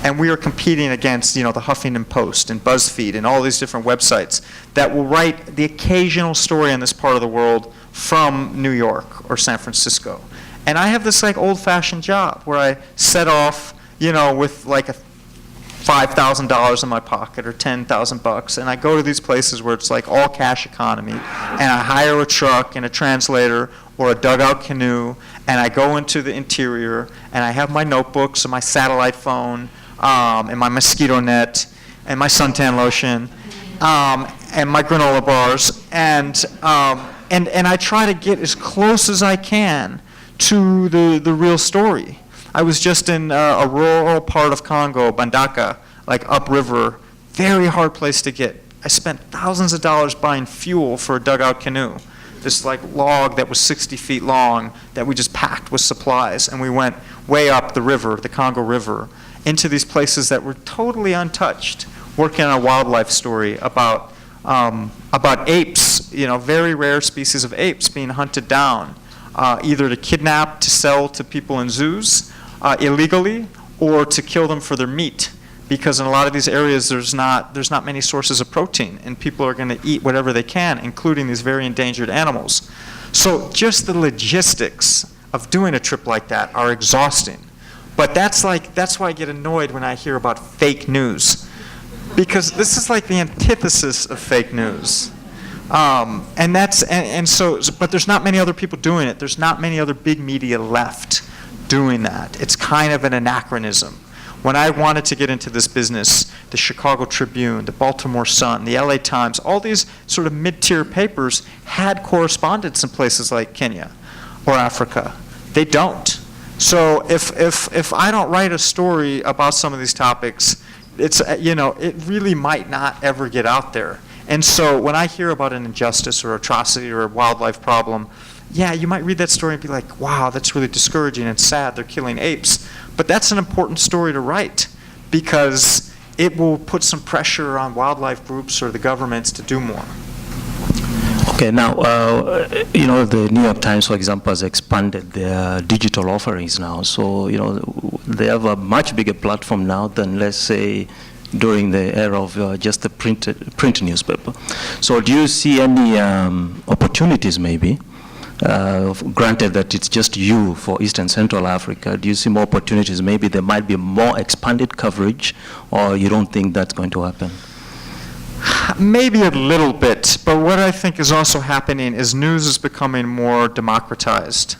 And we are competing against, the Huffington Post and BuzzFeed and all these different websites that will write the occasional story in this part of the world from New York or San Francisco. And I have this, like, old-fashioned job where I set off, with like $5,000 in my pocket or $10,000, and I go to these places where it's like all cash economy, and I hire a truck and a translator or a dugout canoe, and I go into the interior, and I have my notebooks and my satellite phone and my mosquito net and my suntan lotion and my granola bars, and I try to get as close as I can to the real story. I was just in a rural part of Congo, Bandaka, like upriver, very hard place to get. I spent thousands of dollars buying fuel for a dugout canoe, this like log that was 60 feet long that we just packed with supplies, and we went way up the river, the Congo River, into these places that were totally untouched, working on a wildlife story about apes, very rare species of apes being hunted down, either to kidnap, to sell to people in zoos, illegally, or to kill them for their meat, because in a lot of these areas there's not many sources of protein, and people are going to eat whatever they can, including these very endangered animals. So just the logistics of doing a trip like that are exhausting. But that's why I get annoyed when I hear about fake news, because this is like the antithesis of fake news. But there's not many other people doing it. There's not many other big media left doing that. It's kind of an anachronism. When I wanted to get into this business, the Chicago Tribune, the Baltimore Sun, the LA Times, all these sort of mid-tier papers had correspondents in places like Kenya or Africa. They don't. So if I don't write a story about some of these topics, it really might not ever get out there. And so when I hear about an injustice or atrocity or a wildlife problem, yeah, you might read that story and be like, wow, that's really discouraging and sad, they're killing apes. But that's an important story to write, because it will put some pressure on wildlife groups or the governments to do more. Okay, now, the New York Times, for example, has expanded their digital offerings now. So, they have a much bigger platform now than, let's say, during the era of just the print newspaper. So do you see any opportunities maybe, granted that it's just you for East and Central Africa, do you see more opportunities? Maybe there might be more expanded coverage, or you don't think that's going to happen? Maybe a little bit, but what I think is also happening is news is becoming more democratized.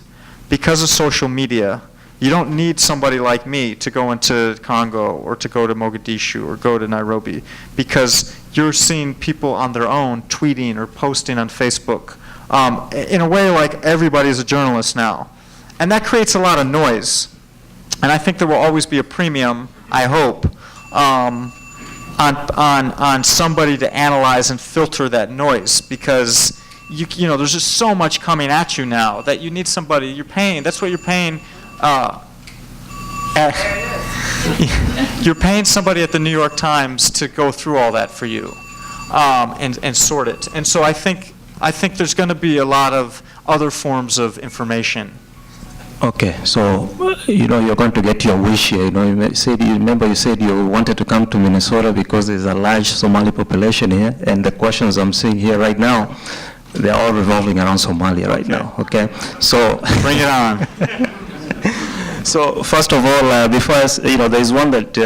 Because of social media, you don't need somebody like me to go into Congo or to go to Mogadishu or go to Nairobi, because you're seeing people on their own tweeting or posting on Facebook. In a way, like everybody's a journalist now. And that creates a lot of noise. And I think there will always be a premium, I hope, on somebody to analyze and filter that noise, because you know there's just so much coming at you now that you need somebody. You're paying. That's what you're paying. You're paying somebody at the New York Times to go through all that for you and sort it. And so I think there's going to be a lot of other forms of information. Okay, so you're going to get your wish here. You said you wanted to come to Minnesota because there's a large Somali population here, and the questions I'm seeing here right now, they're all revolving around Somalia right now. Okay, so bring it on. So first of all, before there's one that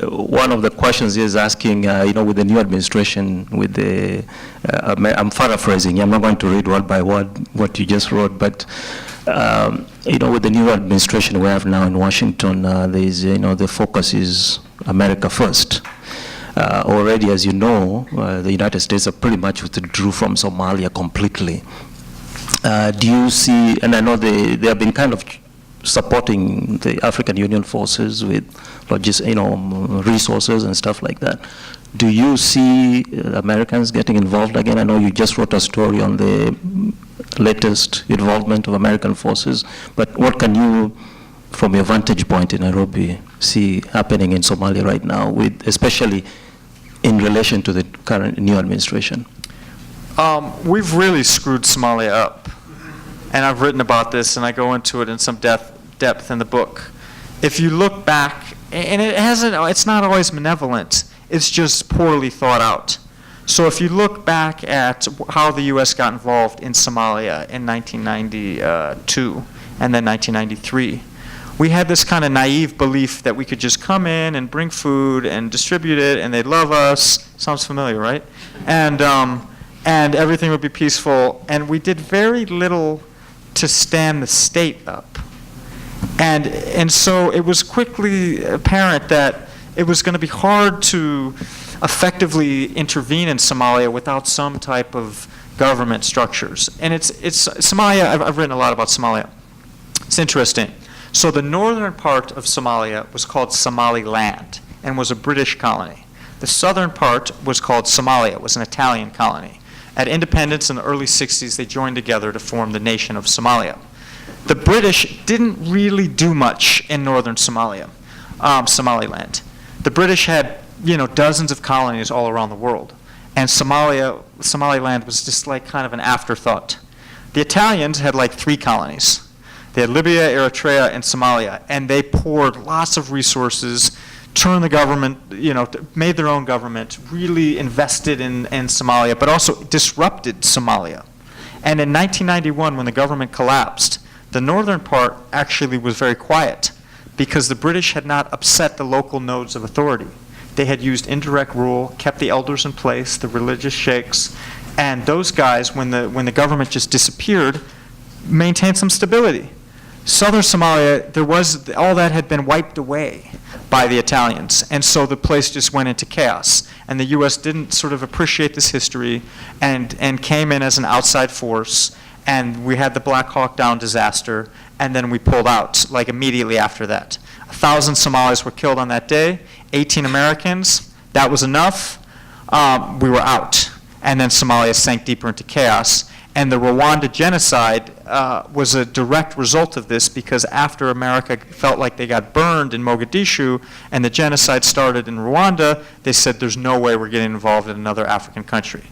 one of the questions is asking, with the new administration, with the I'm paraphrasing. I'm not going to read word by word what you just wrote, but. With the new administration we have now in Washington, there's, the focus is America first. Already, as you know, the United States have pretty much withdrew from Somalia completely. Do you see, and I know they have been kind of supporting the African Union forces with resources and stuff like that. Do you see Americans getting involved again? I know you just wrote a story on the latest involvement of American forces, but what can you, from your vantage point in Nairobi, see happening in Somalia right now, especially in relation to the current new administration? We've really screwed Somalia up, and I've written about this, and I go into it in some depth in the book. If you look back, and it's not always malevolent, it's just poorly thought out. So if you look back at how the U.S. got involved in Somalia in 1992 and then 1993, we had this kind of naive belief that we could just come in and bring food and distribute it, and they'd love us. Sounds familiar, right? And everything would be peaceful. And we did very little to stand the state up. And so it was quickly apparent that it was going to be hard to effectively intervene in Somalia without some type of government structures. And it's Somalia, I've written a lot about Somalia. It's interesting. So the northern part of Somalia was called Somaliland and was a British colony. The southern part was called Somalia, it was an Italian colony. At independence in the early 60s, they joined together to form the nation of Somalia. The British didn't really do much in northern Somaliland. The British had dozens of colonies all around the world. And Somaliland was just like kind of an afterthought. The Italians had like 3 colonies. They had Libya, Eritrea, and Somalia. And they poured lots of resources, turned the government, made their own government, really invested in Somalia, but also disrupted Somalia. And in 1991, when the government collapsed, the northern part actually was very quiet because the British had not upset the local nodes of authority. They had used indirect rule, kept the elders in place, the religious sheikhs, and those guys, when the government just disappeared, maintained some stability. Southern Somalia, all that had been wiped away by the Italians, and so the place just went into chaos. And the U.S. didn't sort of appreciate this history and came in as an outside force, and we had the Black Hawk Down disaster, and then we pulled out, like immediately after that. 1,000 Somalis were killed on that day, 18 Americans. That was enough. We were out. And then Somalia sank deeper into chaos. And the Rwanda genocide was a direct result of this, because after America felt like they got burned in Mogadishu and the genocide started in Rwanda, they said there's no way we're getting involved in another African country.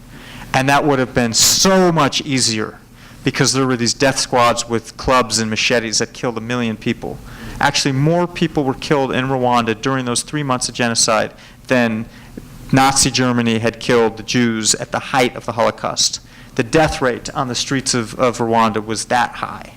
And that would have been so much easier, because there were these death squads with clubs and machetes that killed 1 million people. Actually, more people were killed in Rwanda during those 3 months of genocide than Nazi Germany had killed the Jews at the height of the Holocaust. The death rate on the streets of Rwanda was that high,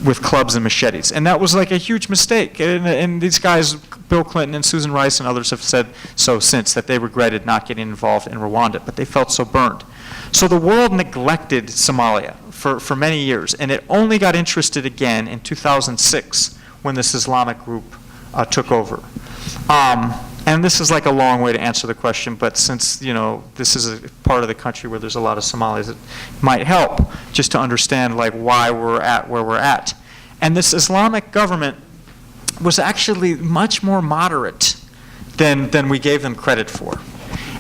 with clubs and machetes. And that was like a huge mistake. And these guys, Bill Clinton and Susan Rice and others, have said so since, that they regretted not getting involved in Rwanda, but they felt so burned. So the world neglected Somalia for many years, and it only got interested again in 2006 when this Islamic group took over. And this is like a long way to answer the question, but since, this is a part of the country where there's a lot of Somalis, it might help just to understand like why we're at where we're at. And this Islamic government was actually much more moderate than we gave them credit for.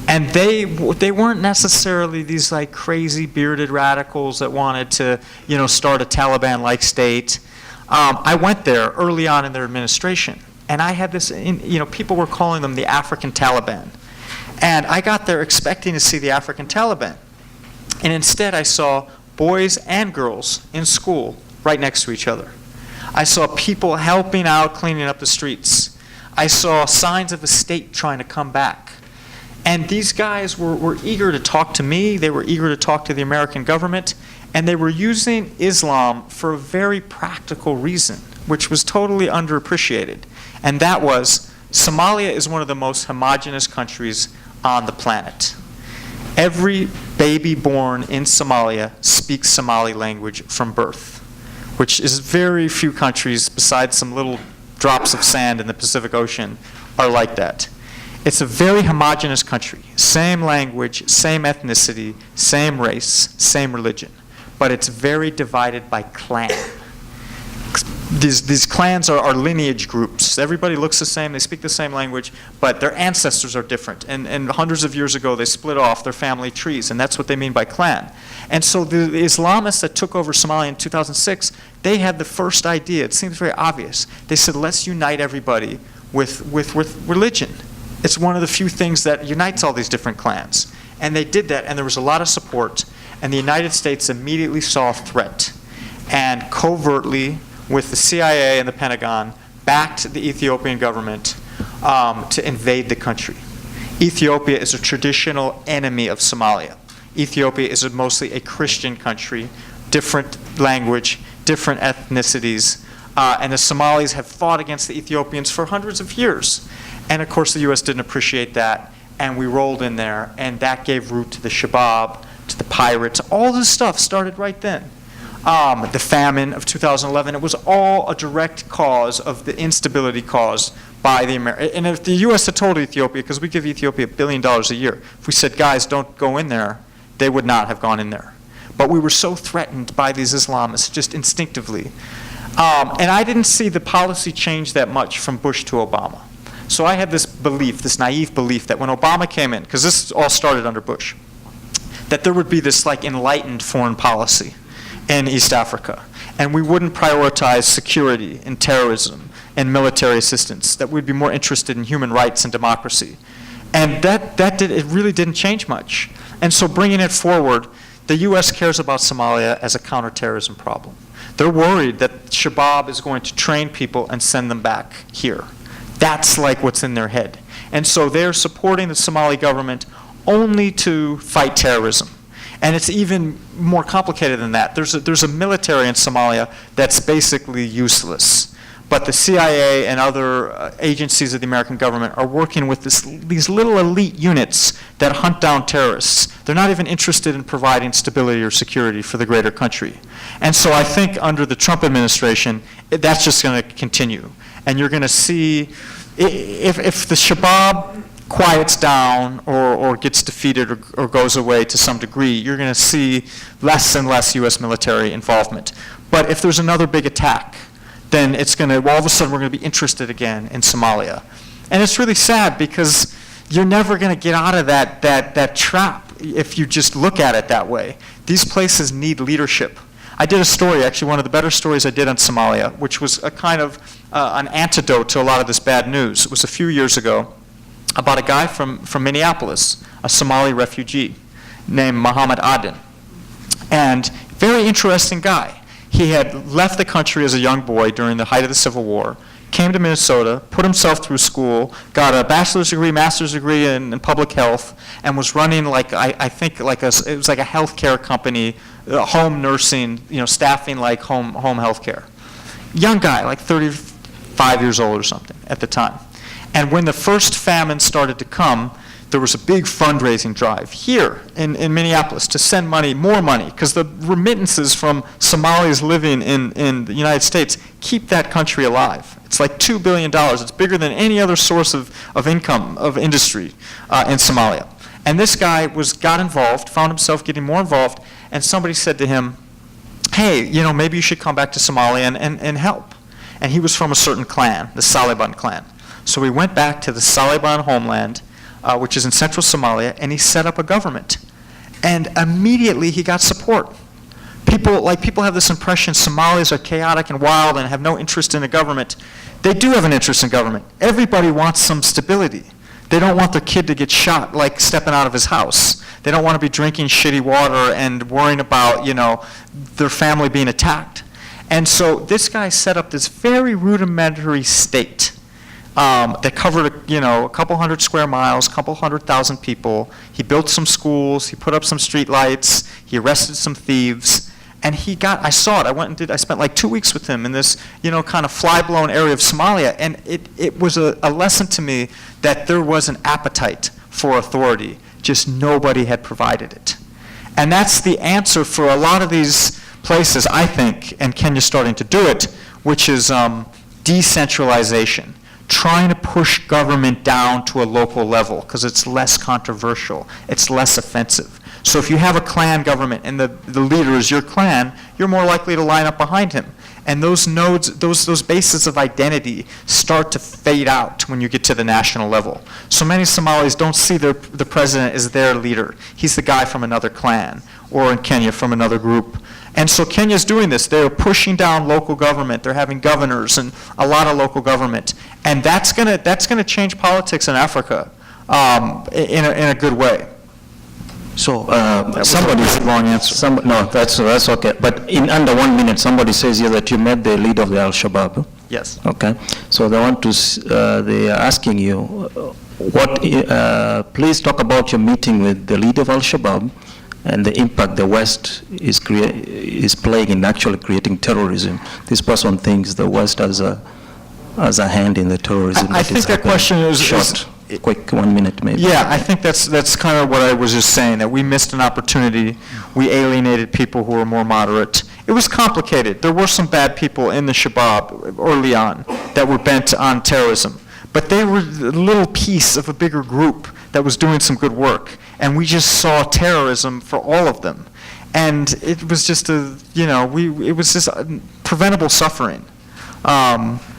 And they weren't necessarily these like crazy bearded radicals that wanted to, start a Taliban-like state. I went there early on in their administration. And I had this, people were calling them the African Taliban. And I got there expecting to see the African Taliban. And instead I saw boys and girls in school right next to each other. I saw people helping out, cleaning up the streets. I saw signs of the state trying to come back. And these guys were eager to talk to me. They were eager to talk to the American government. And they were using Islam for a very practical reason, which was totally underappreciated. And that was, Somalia is one of the most homogenous countries on the planet. Every baby born in Somalia speaks Somali language from birth, which is very few countries, besides some little drops of sand in the Pacific Ocean, are like that. It's a very homogenous country. Same language, same ethnicity, same race, same religion. But it's very divided by clan. These clans are lineage groups. Everybody looks the same, they speak the same language, but their ancestors are different. And hundreds of years ago, they split off their family trees, and that's what they mean by clan. And so the Islamists that took over Somalia in 2006, they had the first idea. It seems very obvious. They said, let's unite everybody with religion. It's one of the few things that unites all these different clans. And they did that, and there was a lot of support, and the United States immediately saw a threat, and covertly, with the CIA and the Pentagon, backed the Ethiopian government to invade the country. Ethiopia is a traditional enemy of Somalia. Ethiopia is mostly a Christian country, different language, different ethnicities, and the Somalis have fought against the Ethiopians for hundreds of years. And of course the US didn't appreciate that, and we rolled in there, and that gave root to the Shabab, to the pirates. All this stuff started right then. The famine of 2011, it was all a direct cause of the instability caused by the Americans. And if the U.S. had told Ethiopia, because we give Ethiopia $1 billion a year, if we said, guys, don't go in there, they would not have gone in there. But we were so threatened by these Islamists, just instinctively. And I didn't see the policy change that much from Bush to Obama. So I had this belief, this naive belief, that when Obama came in, because this all started under Bush, that there would be this like enlightened foreign policy in East Africa, and we wouldn't prioritize security and terrorism and military assistance, that we'd be more interested in human rights and democracy. And it really didn't change much. And so bringing it forward, the US cares about Somalia as a counterterrorism problem. They're worried that Shabab is going to train people and send them back here. That's like what's in their head. And so they're supporting the Somali government only to fight terrorism. And it's even more complicated than that. There's a military in Somalia that's basically useless. But the CIA and other agencies of the American government are working with these little elite units that hunt down terrorists. They're not even interested in providing stability or security for the greater country. And so I think under the Trump administration, that's just going to continue. And you're going to see, if the Shabab quiets down or gets defeated or goes away to some degree, you're going to see less and less U.S. military involvement. But if there's another big attack, then it's going to, all of a sudden we're going to be interested again in Somalia. And it's really sad because you're never going to get out of that trap if you just look at it that way. These places need leadership. I did a story, actually one of the better stories I did on Somalia, which was a kind of an antidote to a lot of this bad news. It was a few years ago, about a guy from Minneapolis, a Somali refugee named Muhammad Aden. And very interesting guy. He had left the country as a young boy during the height of the Civil War, came to Minnesota, put himself through school, got a bachelor's degree, master's degree in public health, and was running I think it was like a healthcare company, home nursing, staffing like home healthcare. Young guy, like 35 years old or something at the time. And when the first famine started to come, there was a big fundraising drive here in Minneapolis to send more money, because the remittances from Somalis living in the United States keep that country alive. It's like $2 billion. It's bigger than any other source of income, of industry in Somalia. And this guy got involved, found himself getting more involved, and somebody said to him, hey, maybe you should come back to Somalia and help. And he was from a certain clan, the Saliban clan. So he went back to the Saliban homeland, which is in central Somalia, and he set up a government. And immediately he got support. People have this impression Somalis are chaotic and wild and have no interest in a government. They do have an interest in government. Everybody wants some stability. They don't want their kid to get shot like stepping out of his house. They don't want to be drinking shitty water and worrying about, their family being attacked. And so this guy set up this very rudimentary state that covered, a couple hundred square miles, couple 100,000 people. He built some schools. He put up some street lights. He arrested some thieves. And I saw it. I spent like 2 weeks with him in this, kind of fly-blown area of Somalia. And it was a lesson to me that there was an appetite for authority. Just nobody had provided it. And that's the answer for a lot of these places, I think, and Kenya's starting to do it, which is decentralization. Trying to push government down to a local level because it's less controversial, it's less offensive. So if you have a clan government and the leader is your clan, you're more likely to line up behind him. And those nodes, those bases of identity start to fade out when you get to the national level. So many Somalis don't see the president as their leader. He's the guy from another clan, or in Kenya from another group. And so Kenya's doing this. They're pushing down local government. They're having governors and a lot of local government. And that's gonna change politics in Africa in a good way. So Somebody's long answer. No, that's okay. But in under 1 minute, somebody says here that you met the leader of the Al-Shabaab. Yes. Okay. So they are asking you, please talk about your meeting with the leader of Al-Shabaab and the impact the West is playing in actually creating terrorism. This person thinks the West has a hand in the terrorism. I think that question is short. Quick, 1 minute maybe. Yeah, I think that's kind of what I was just saying, that we missed an opportunity. We alienated people who were more moderate. It was complicated. There were some bad people in the Shabab early on that were bent on terrorism. But they were a little piece of a bigger group that was doing some good work. And we just saw terrorism for all of them. And it was just it was just preventable suffering.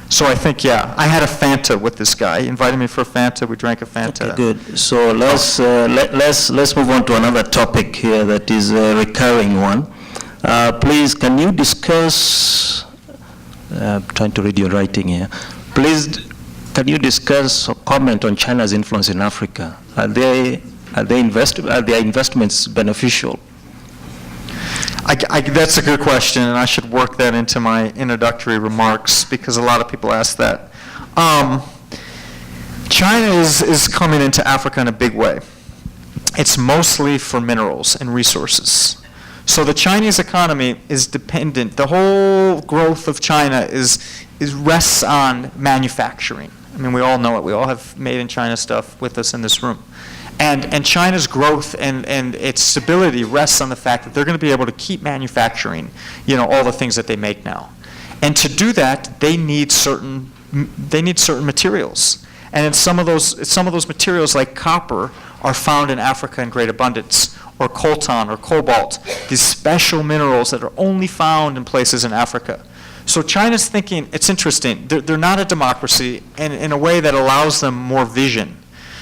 So I think, I had a Fanta with this guy. He invited me for a Fanta. We drank a Fanta. Okay, good. So let's move on to another topic here that is a recurring one. Please, can you discuss? I'm trying to read your writing here. Please, can you discuss or comment on China's influence in Africa? Are their investments beneficial? That's a good question, and I should work that into my introductory remarks because a lot of people ask that. China is coming into Africa in a big way. It's mostly for minerals and resources. So the Chinese economy is dependent. The whole growth of China rests on manufacturing. I mean, we all know it. We all have made in China stuff with us in this room. And China's growth and its stability rests on the fact that they're going to be able to keep manufacturing, all the things that they make now. And to do that, they need certain materials. And in some of those materials, like copper, are found in Africa in great abundance, or coltan or cobalt, these special minerals that are only found in places in Africa. So China's thinking, it's interesting, they're not a democracy, and in a way that allows them more vision.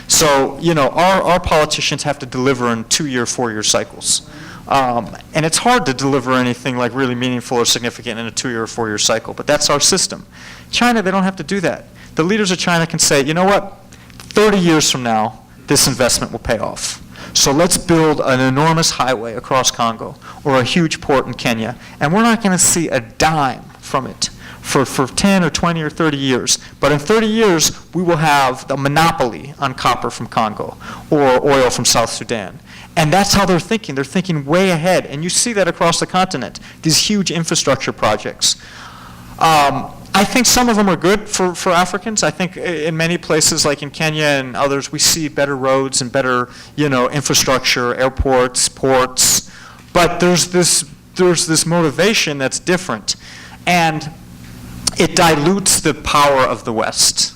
So, our politicians have to deliver in 2-year, 4-year cycles. And it's hard to deliver anything like really meaningful or significant in a 2-year or 4-year cycle, but that's our system. China, they don't have to do that. The leaders of China can say, you know what, 30 years from now, this investment will pay off. So let's build an enormous highway across Congo or a huge port in Kenya, and we're not going to see a dime from it for 10 or 20 or 30 years. But in 30 years, we will have the monopoly on copper from Congo or oil from South Sudan. And that's how they're thinking. They're thinking way ahead. And you see that across the continent, these huge infrastructure projects. I think some of them are good for Africans. I think in many places, like in Kenya and others, we see better roads and better, infrastructure, airports, ports. But there's this motivation that's different, and it dilutes the power of the West.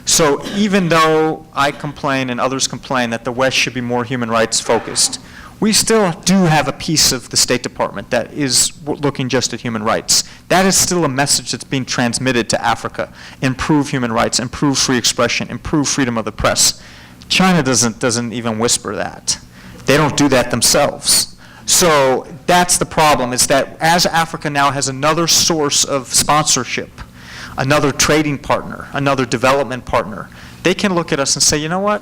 So even though I complain and others complain that the West should be more human rights focused, we still do have a piece of the State Department that is looking just at human rights. That is still a message that's being transmitted to Africa. Improve human rights, improve free expression, improve freedom of the press. China doesn't even whisper that. They don't do that themselves. So that's the problem, is that as Africa now has another source of sponsorship, another trading partner, another development partner, they can look at us and say, you know what?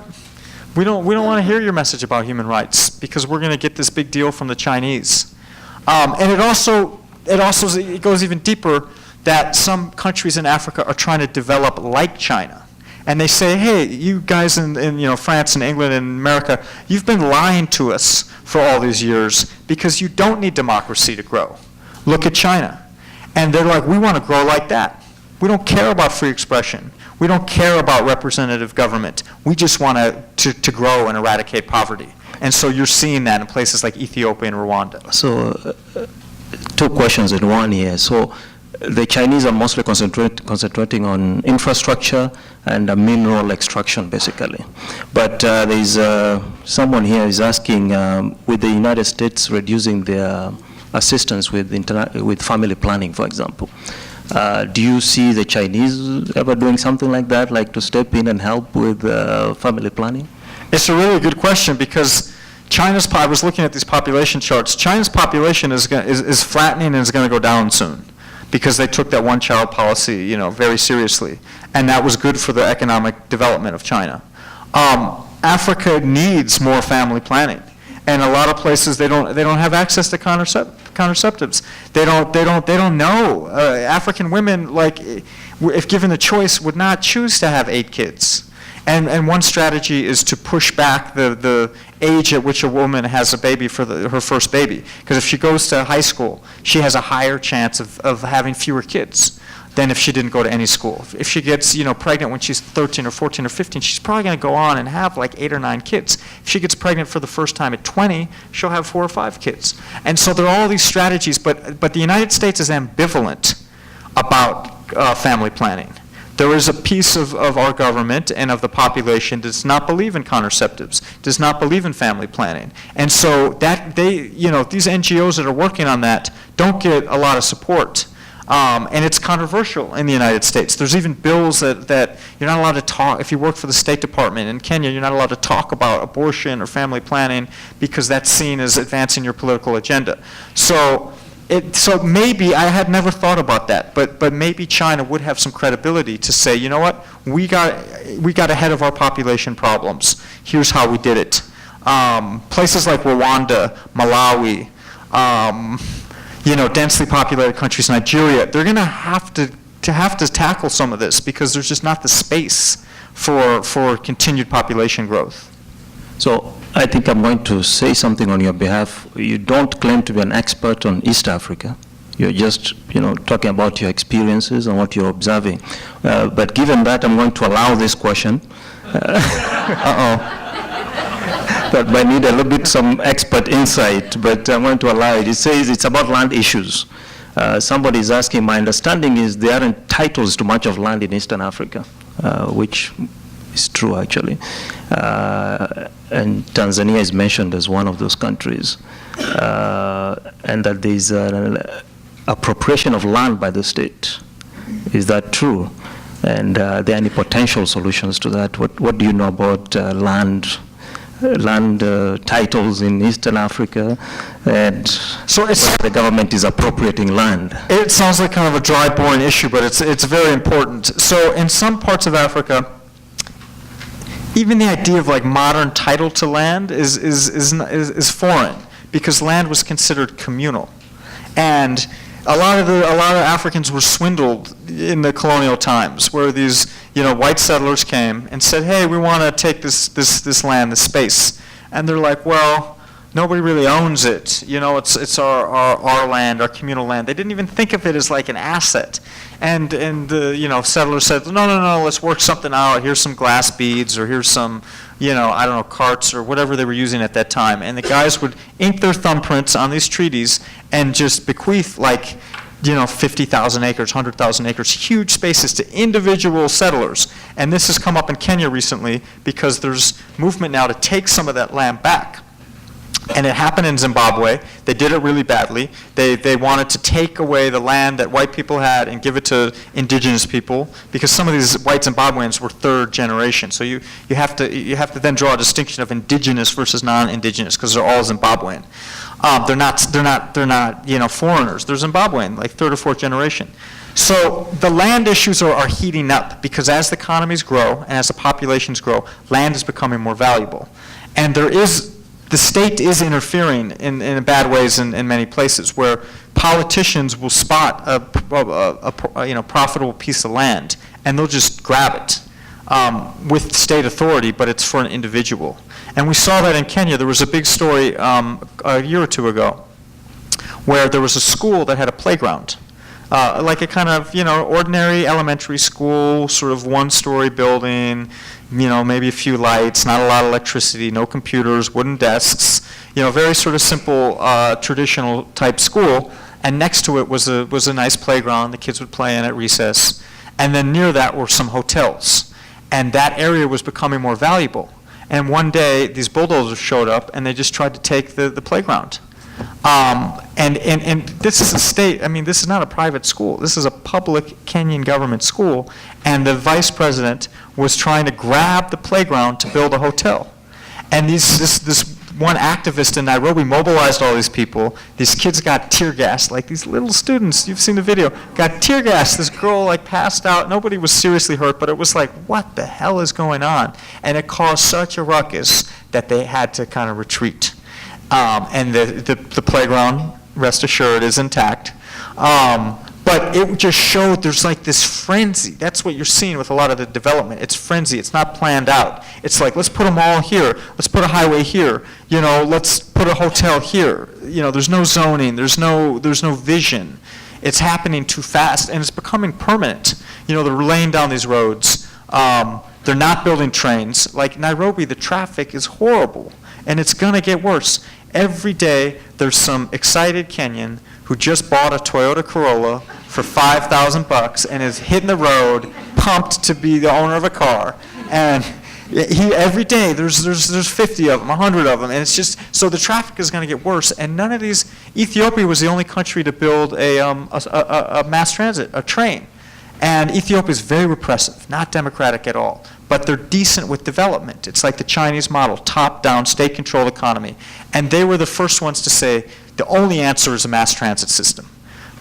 We don't want to hear your message about human rights because we're going to get this big deal from the Chinese. And it goes even deeper that some countries in Africa are trying to develop like China. And they say, hey, you guys in France and England and America, you've been lying to us for all these years because you don't need democracy to grow. Look at China. And they're like, we want to grow like that. We don't care about free expression. We don't care about representative government. We just want to grow and eradicate poverty. And so you're seeing that in places like Ethiopia and Rwanda. So, two questions in one here. So, the Chinese are mostly concentrating on infrastructure and mineral extraction, basically. But there's someone here is asking, with the United States reducing their assistance with family planning, for example, do you see the Chinese ever doing something like that, like to step in and help with family planning? It's a really good question because I was looking at these population charts. China's population is flattening and is going to go down soon because they took that one-child policy, very seriously, and that was good for the economic development of China. Africa needs more family planning, and a lot of places they don't have access to contraceptives. They don't know. African women, like, if given the choice, would not choose to have 8 kids. And one strategy is to push back the age at which a woman has a baby for her first baby. Because if she goes to high school, she has a higher chance of having fewer kids than if she didn't go to any school. If she gets pregnant when she's 13 or 14 or 15, she's probably going to go on and have like 8 or 9 kids. If she gets pregnant for the first time at 20, she'll have 4 or 5 kids. And so there are all these strategies, but the United States is ambivalent about family planning. There is a piece of our government and of the population that does not believe in contraceptives, does not believe in family planning. And so that these NGOs that are working on that don't get a lot of support. And it's controversial in the United States. There's even bills that you're not allowed to talk. If you work for the State Department in Kenya, you're not allowed to talk about abortion or family planning because that's seen as advancing your political agenda. So maybe, I had never thought about that, but maybe China would have some credibility to say, you know what, we got ahead of our population problems. Here's how we did it. Places like Rwanda, Malawi, densely populated countries, Nigeria, they're going to have to tackle some of this because there's just not the space for continued population growth. So I think I'm going to say something on your behalf. You don't claim to be an expert on East Africa. You're just, talking about your experiences and what you're observing. But given that, I'm going to allow this question. But I need a little bit some expert insight, but I'm going to allow it. It says it's about land issues. Somebody is asking, my understanding is there aren't titles to much of land in Eastern Africa, which is true actually. And Tanzania is mentioned as one of those countries. And that there's an appropriation of land by the state. Is that true? And are there any potential solutions to that? What do you know about land titles in Eastern Africa, and so the government is appropriating land? It sounds like kind of a dry, boring issue, but it's very important. So in some parts of Africa, even the idea of like modern title to land is foreign because land was considered communal, and a lot of Africans were swindled in the colonial times, where these white settlers came and said, "Hey, we want to take this land, this space," and they're like, "Well, nobody really owns it. It's our land, our communal land." They didn't even think of it as like an asset. And the settlers said, no, let's work something out. Here's some glass beads, or here's some I don't know, carts or whatever they were using at that time. And the guys would ink their thumbprints on these treaties and just bequeath 50,000 acres, 100,000 acres, huge spaces to individual settlers. And this has come up in Kenya recently because there's movement now to take some of that land back. And it happened in Zimbabwe. They did it really badly. They wanted to take away the land that white people had and give it to indigenous people, because some of these white Zimbabweans were third generation. So you have to then draw a distinction of indigenous versus non-indigenous, because they're all Zimbabwean. They're not foreigners. They're Zimbabwean, like third or fourth generation. So the land issues are heating up, because as the economies grow and as the populations grow, land is becoming more valuable. And the state is interfering in bad ways in many places, where politicians will spot a profitable piece of land and they'll just grab it with state authority, but it's for an individual. And we saw that in Kenya. There was a big story a year or two ago where there was a school that had a playground, like a kind of ordinary elementary school, sort of one-story building. Maybe a few lights, not a lot of electricity, no computers, wooden desks, very sort of simple, traditional type school. And next to it was a nice playground the kids would play in at recess. And then near that were some hotels. And that area was becoming more valuable. And one day, these bulldozers showed up and they just tried to take the playground. And this is a state, this is not a private school. This is a public Kenyan government school. And the vice president was trying to grab the playground to build a hotel. And this one activist in Nairobi mobilized all these people. These kids got tear gassed, like these little students, you've seen the video, got tear gassed. This girl passed out. Nobody was seriously hurt, but it was like, what the hell is going on? And it caused such a ruckus that they had to kind of retreat. And the playground, rest assured, is intact. But it just showed there's like this frenzy. That's what you're seeing with a lot of the development. It's frenzy. It's not planned out. It's like, let's put them all here. Let's put a highway here. Let's put a hotel here. There's no zoning. There's no vision. It's happening too fast, and it's becoming permanent. They're laying down these roads. They're not building trains. Like Nairobi, the traffic is horrible, and it's going to get worse. Every day, there's some excited Kenyan who just bought a Toyota Corolla for $5,000 and is hitting the road, pumped to be the owner of a car. And every day, there's 50 of them, 100 of them, and it's just, so the traffic is going to get worse. And none of these, Ethiopia was the only country to build a mass transit, a train. And Ethiopia is very repressive, not democratic at all. But they're decent with development. It's like the Chinese model, top-down, state-controlled economy. And they were the first ones to say the only answer is a mass transit system.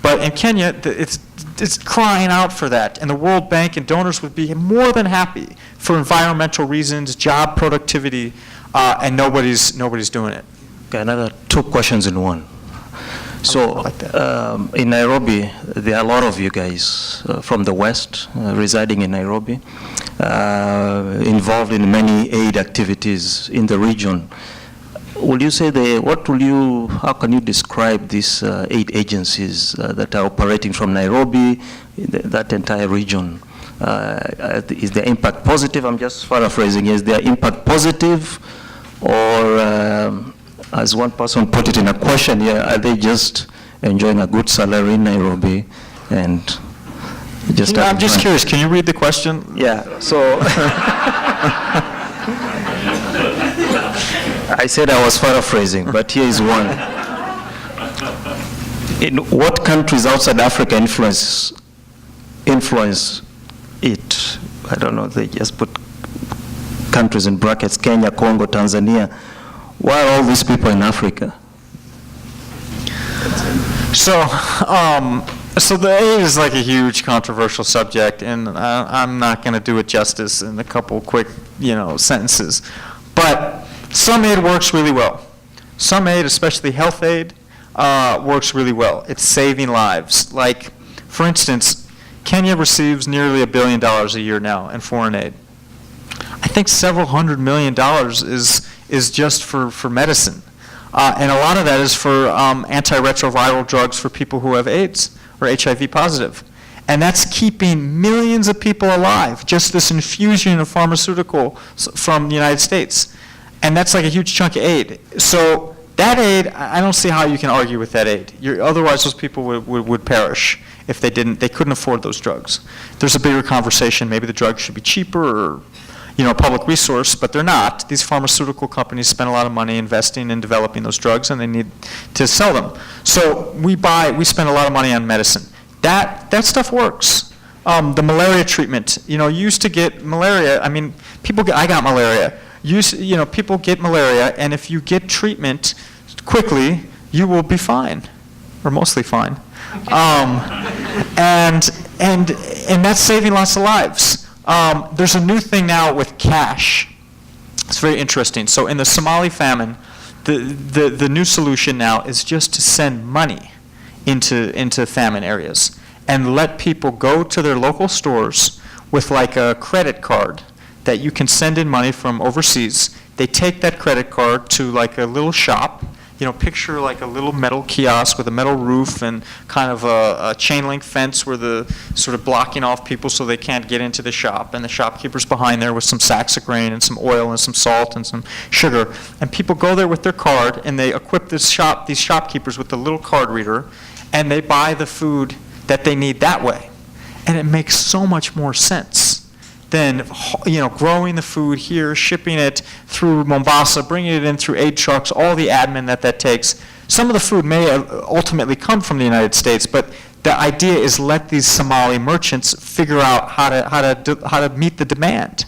But in Kenya, it's crying out for that. And the World Bank and donors would be more than happy for environmental reasons, job productivity, and nobody's doing it. Okay, another two questions in one. So in Nairobi, there are a lot of you guys from the West residing in Nairobi, involved in many aid activities in the region. Would you say how can you describe these aid agencies that are operating from Nairobi, that entire region? Is their impact positive? I'm just paraphrasing. Is their impact positive, or as one person put it in a question here, are they just enjoying a good salary in Nairobi and just I'm just curious, can you read the question? Yeah, so I said I was paraphrasing, but here is one. In what countries outside Africa influence it? I don't know, they just put countries in brackets, Kenya, Congo, Tanzania. Why are all these people in Africa? So the aid is like a huge controversial subject, and I'm not going to do it justice in a couple quick, sentences. But some aid works really well. Some aid, especially health aid, works really well. It's saving lives. Like, for instance, Kenya receives nearly $1 billion a year now in foreign aid. I think several $100 million is just for medicine. And a lot of that is for antiretroviral drugs for people who have AIDS or HIV positive. And that's keeping millions of people alive, just this infusion of pharmaceutical from the United States. And that's like a huge chunk of aid. So that aid, I don't see how you can argue with that aid. Otherwise, those people would perish if they couldn't afford those drugs. There's a bigger conversation. Maybe the drugs should be cheaper or, a public resource, but they're not. These pharmaceutical companies spend a lot of money investing in developing those drugs, and they need to sell them. So we spend a lot of money on medicine. That stuff works. The malaria treatment, you used to get malaria. I mean, I got malaria. People get malaria, and if you get treatment quickly, you will be fine, or mostly fine. And that's saving lots of lives. There's a new thing now with cash. It's very interesting. So in the Somali famine, the new solution now is just to send money into famine areas and let people go to their local stores with like a credit card that you can send in money from overseas. They take that credit card to like a little shop. Picture like a little metal kiosk with a metal roof and kind of a chain link fence where the sort of blocking off people so they can't get into the shop. And the shopkeeper's behind there with some sacks of grain and some oil and some salt and some sugar. And people go there with their card and they equip these shopkeepers with the little card reader, and they buy the food that they need that way. And it makes so much more sense than growing the food here, shipping it through Mombasa, bringing it in through aid trucks, all the admin that takes. Some of the food may ultimately come from the United States, but the idea is let these Somali merchants figure out how to meet the demand,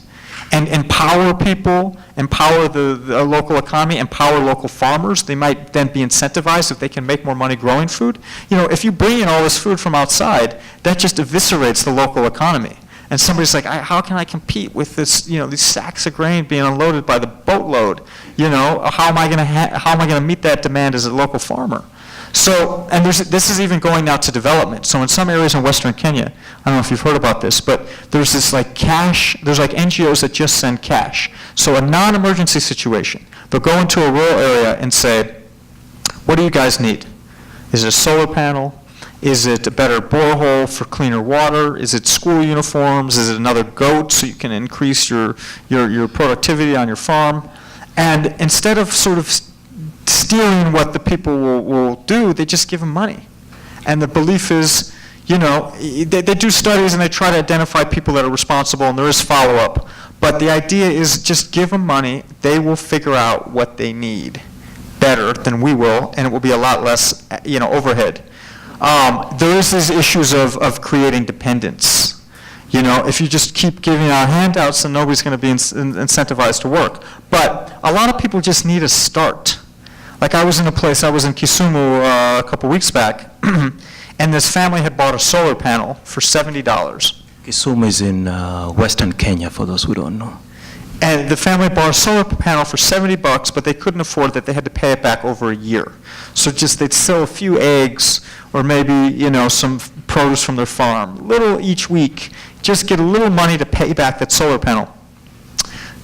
and empower people, empower the local economy, empower local farmers. They might then be incentivized if they can make more money growing food. If you bring in all this food from outside, that just eviscerates the local economy. And somebody's like, how can I compete with this? These sacks of grain being unloaded by the boatload. How am I going to meet that demand as a local farmer? So, and this is even going now to development. So in some areas in Western Kenya, I don't know if you've heard about this, but there's this like cash. There's like NGOs that just send cash. So a non-emergency situation, they'll go into a rural area and say, what do you guys need? Is it a solar panel? Is it a better borehole for cleaner water? Is it school uniforms? Is it another goat so you can increase your productivity on your farm? And instead of sort of steering what the people will do, they just give them money. And the belief is, they do studies and they try to identify people that are responsible, and there is follow-up. But the idea is just give them money. They will figure out what they need better than we will, and it will be a lot less, overhead. There is these issues of creating dependence. If you just keep giving out handouts, then nobody's going to be incentivized to work. But a lot of people just need a start. Like I was in Kisumu a couple weeks back, and this family had bought a solar panel for $70. Kisumu is in Western Kenya, for those who don't know. And the family bought a solar panel for $70, but they couldn't afford that. They had to pay it back over a year. So they'd sell a few eggs or maybe, some produce from their farm, little each week, just get a little money to pay back that solar panel.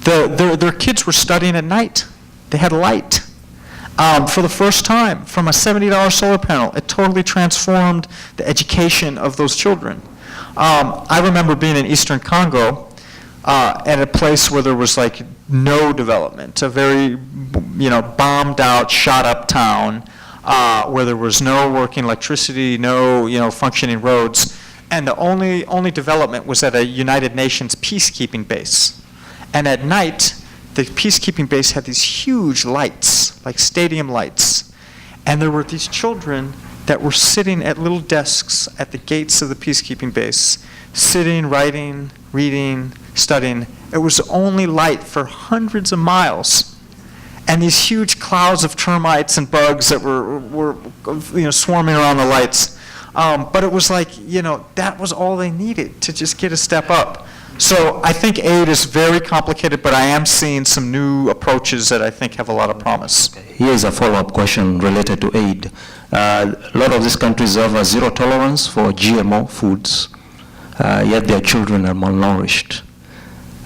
Their kids were studying at night. They had light. For the first time, from a $70 solar panel, it totally transformed the education of those children. I remember being in Eastern Congo, at a place where there was like no development, a very, bombed out, shot up town, where there was no working electricity, no, functioning roads, and the only development was at a United Nations peacekeeping base. And at night, the peacekeeping base had these huge lights, like stadium lights, and there were these children that were sitting at little desks at the gates of the peacekeeping base, sitting, writing, reading, studying. It was only light for hundreds of miles. And these huge clouds of termites and bugs that were swarming around the lights. But it was like, that was all they needed to just get a step up. So I think aid is very complicated, but I am seeing some new approaches that I think have a lot of promise. Here's a follow-up question related to aid. A lot of these countries have a zero tolerance for GMO foods, yet their children are malnourished.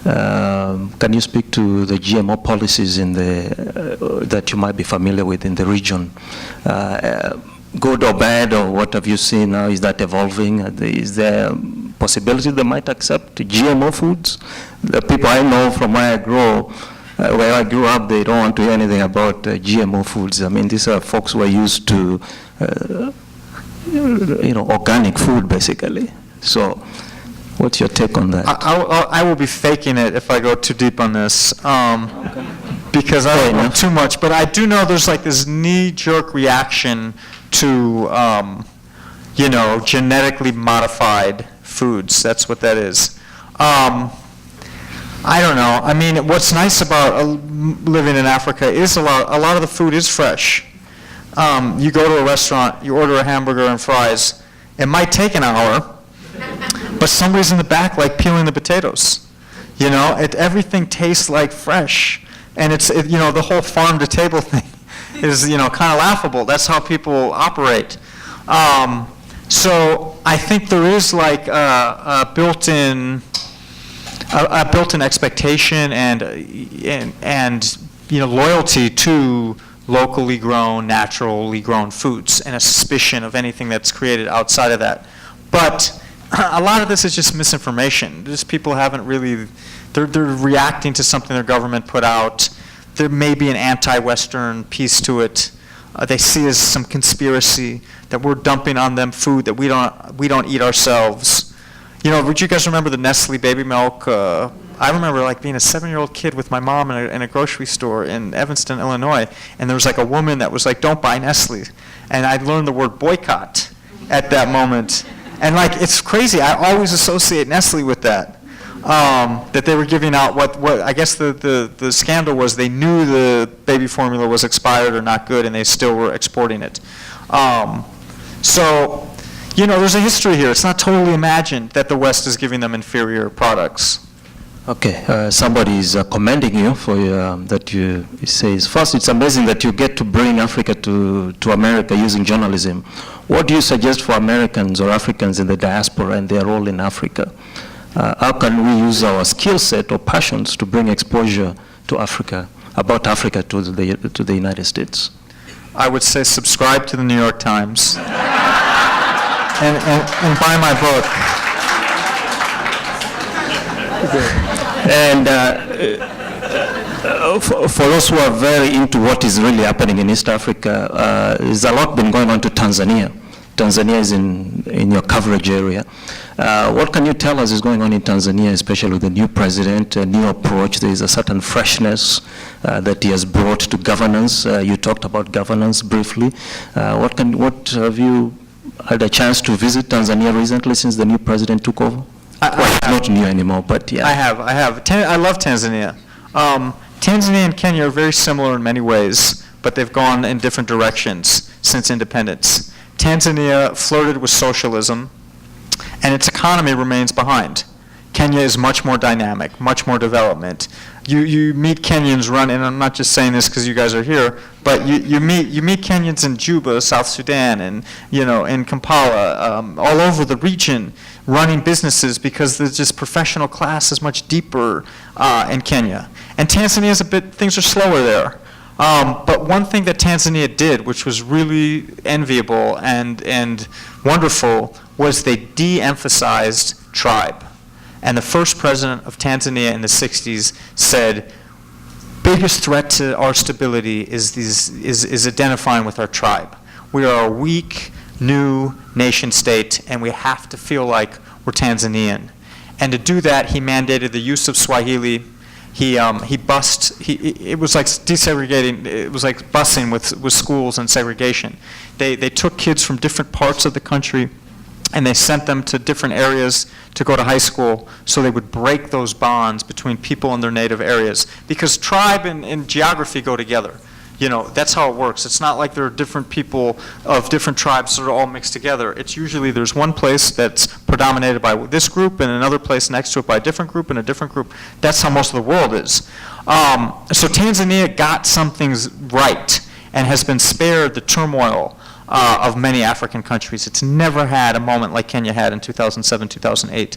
Can you speak to the GMO policies in that you might be familiar with in the region? Good or bad, or what have you seen now? Is that evolving? Is there possibility they might accept GMO foods? The people I know from where I grew up, they don't want to hear anything about GMO foods. I mean, these are folks who are used to, organic food, basically. So, what's your take on that? I will be faking it if I go too deep on this, because I don't know too much. But I do know there's like this knee-jerk reaction to, genetically modified foods. That's what that is. I don't know. I mean, what's nice about living in Africa is a lot of the food is fresh. You go to a restaurant, you order a hamburger and fries. It might take an hour, but somebody's in the back like peeling the potatoes. Everything tastes like fresh, and the whole farm to table thing is kind of laughable. That's how people operate. So I think there is like a built-in expectation and loyalty to locally grown, naturally grown foods, and a suspicion of anything that's created outside of that. But a lot of this is just misinformation. Just people haven't really, they're reacting to something their government put out. There may be an anti-Western piece to it. They see as some conspiracy that we're dumping on them food that we don't eat ourselves. Would you guys remember the Nestle baby milk? I remember like being a 7-year-old kid with my mom in a grocery store in Evanston, Illinois, and there was like a woman that was like, "Don't buy Nestle," and I learned the word boycott at that moment. And like, it's crazy. I always associate Nestle with that. That they were giving out what I guess the scandal was they knew the baby formula was expired or not good, and they still were exporting it. So, there's a history here. It's not totally imagined that the West is giving them inferior products. Okay, somebody is commending you for that you says, first, it's amazing that you get to bring Africa to America using journalism. What do you suggest for Americans or Africans in the diaspora and their role in Africa? How can we use our skill set or passions to bring exposure to Africa, about Africa to the United States? I would say subscribe to the New York Times and buy my book. And for those who are very into what is really happening in East Africa, there's a lot been going on to Tanzania. Tanzania is in your coverage area. What can you tell us is going on in Tanzania, especially with the new president, a new approach? There is a certain freshness that he has brought to governance. You talked about governance briefly. What have you had a chance to visit Tanzania recently since the new president took over? Not new anymore, but yeah. I have. I love Tanzania. Tanzania and Kenya are very similar in many ways, but they've gone in different directions since independence. Tanzania flirted with socialism, and its economy remains behind. Kenya is much more dynamic, much more development. You meet Kenyans and I'm not just saying this because you guys are here, but you meet Kenyans in Juba, South Sudan, and in Kampala, all over the region, running businesses because the professional class is much deeper in Kenya. And Tanzania is things are slower there. But one thing that Tanzania did, which was really enviable and wonderful, was they de-emphasized tribe. And the first president of Tanzania in the 60s said, biggest threat to our stability is identifying with our tribe. We are a weak, new nation state, and we have to feel like we're Tanzanian. And to do that, he mandated the use of Swahili. It was like desegregating, it was like busing with schools and segregation. They took kids from different parts of the country and they sent them to different areas to go to high school so they would break those bonds between people in their native areas. Because tribe and geography go together. You know, that's how it works. It's not like there are different people of different tribes that are all mixed together. It's usually there's one place that's predominated by this group and another place next to it by a different group and a different group. That's how most of the world is. So Tanzania got some things right and has been spared the turmoil of many African countries. It's never had a moment like Kenya had in 2007, 2008.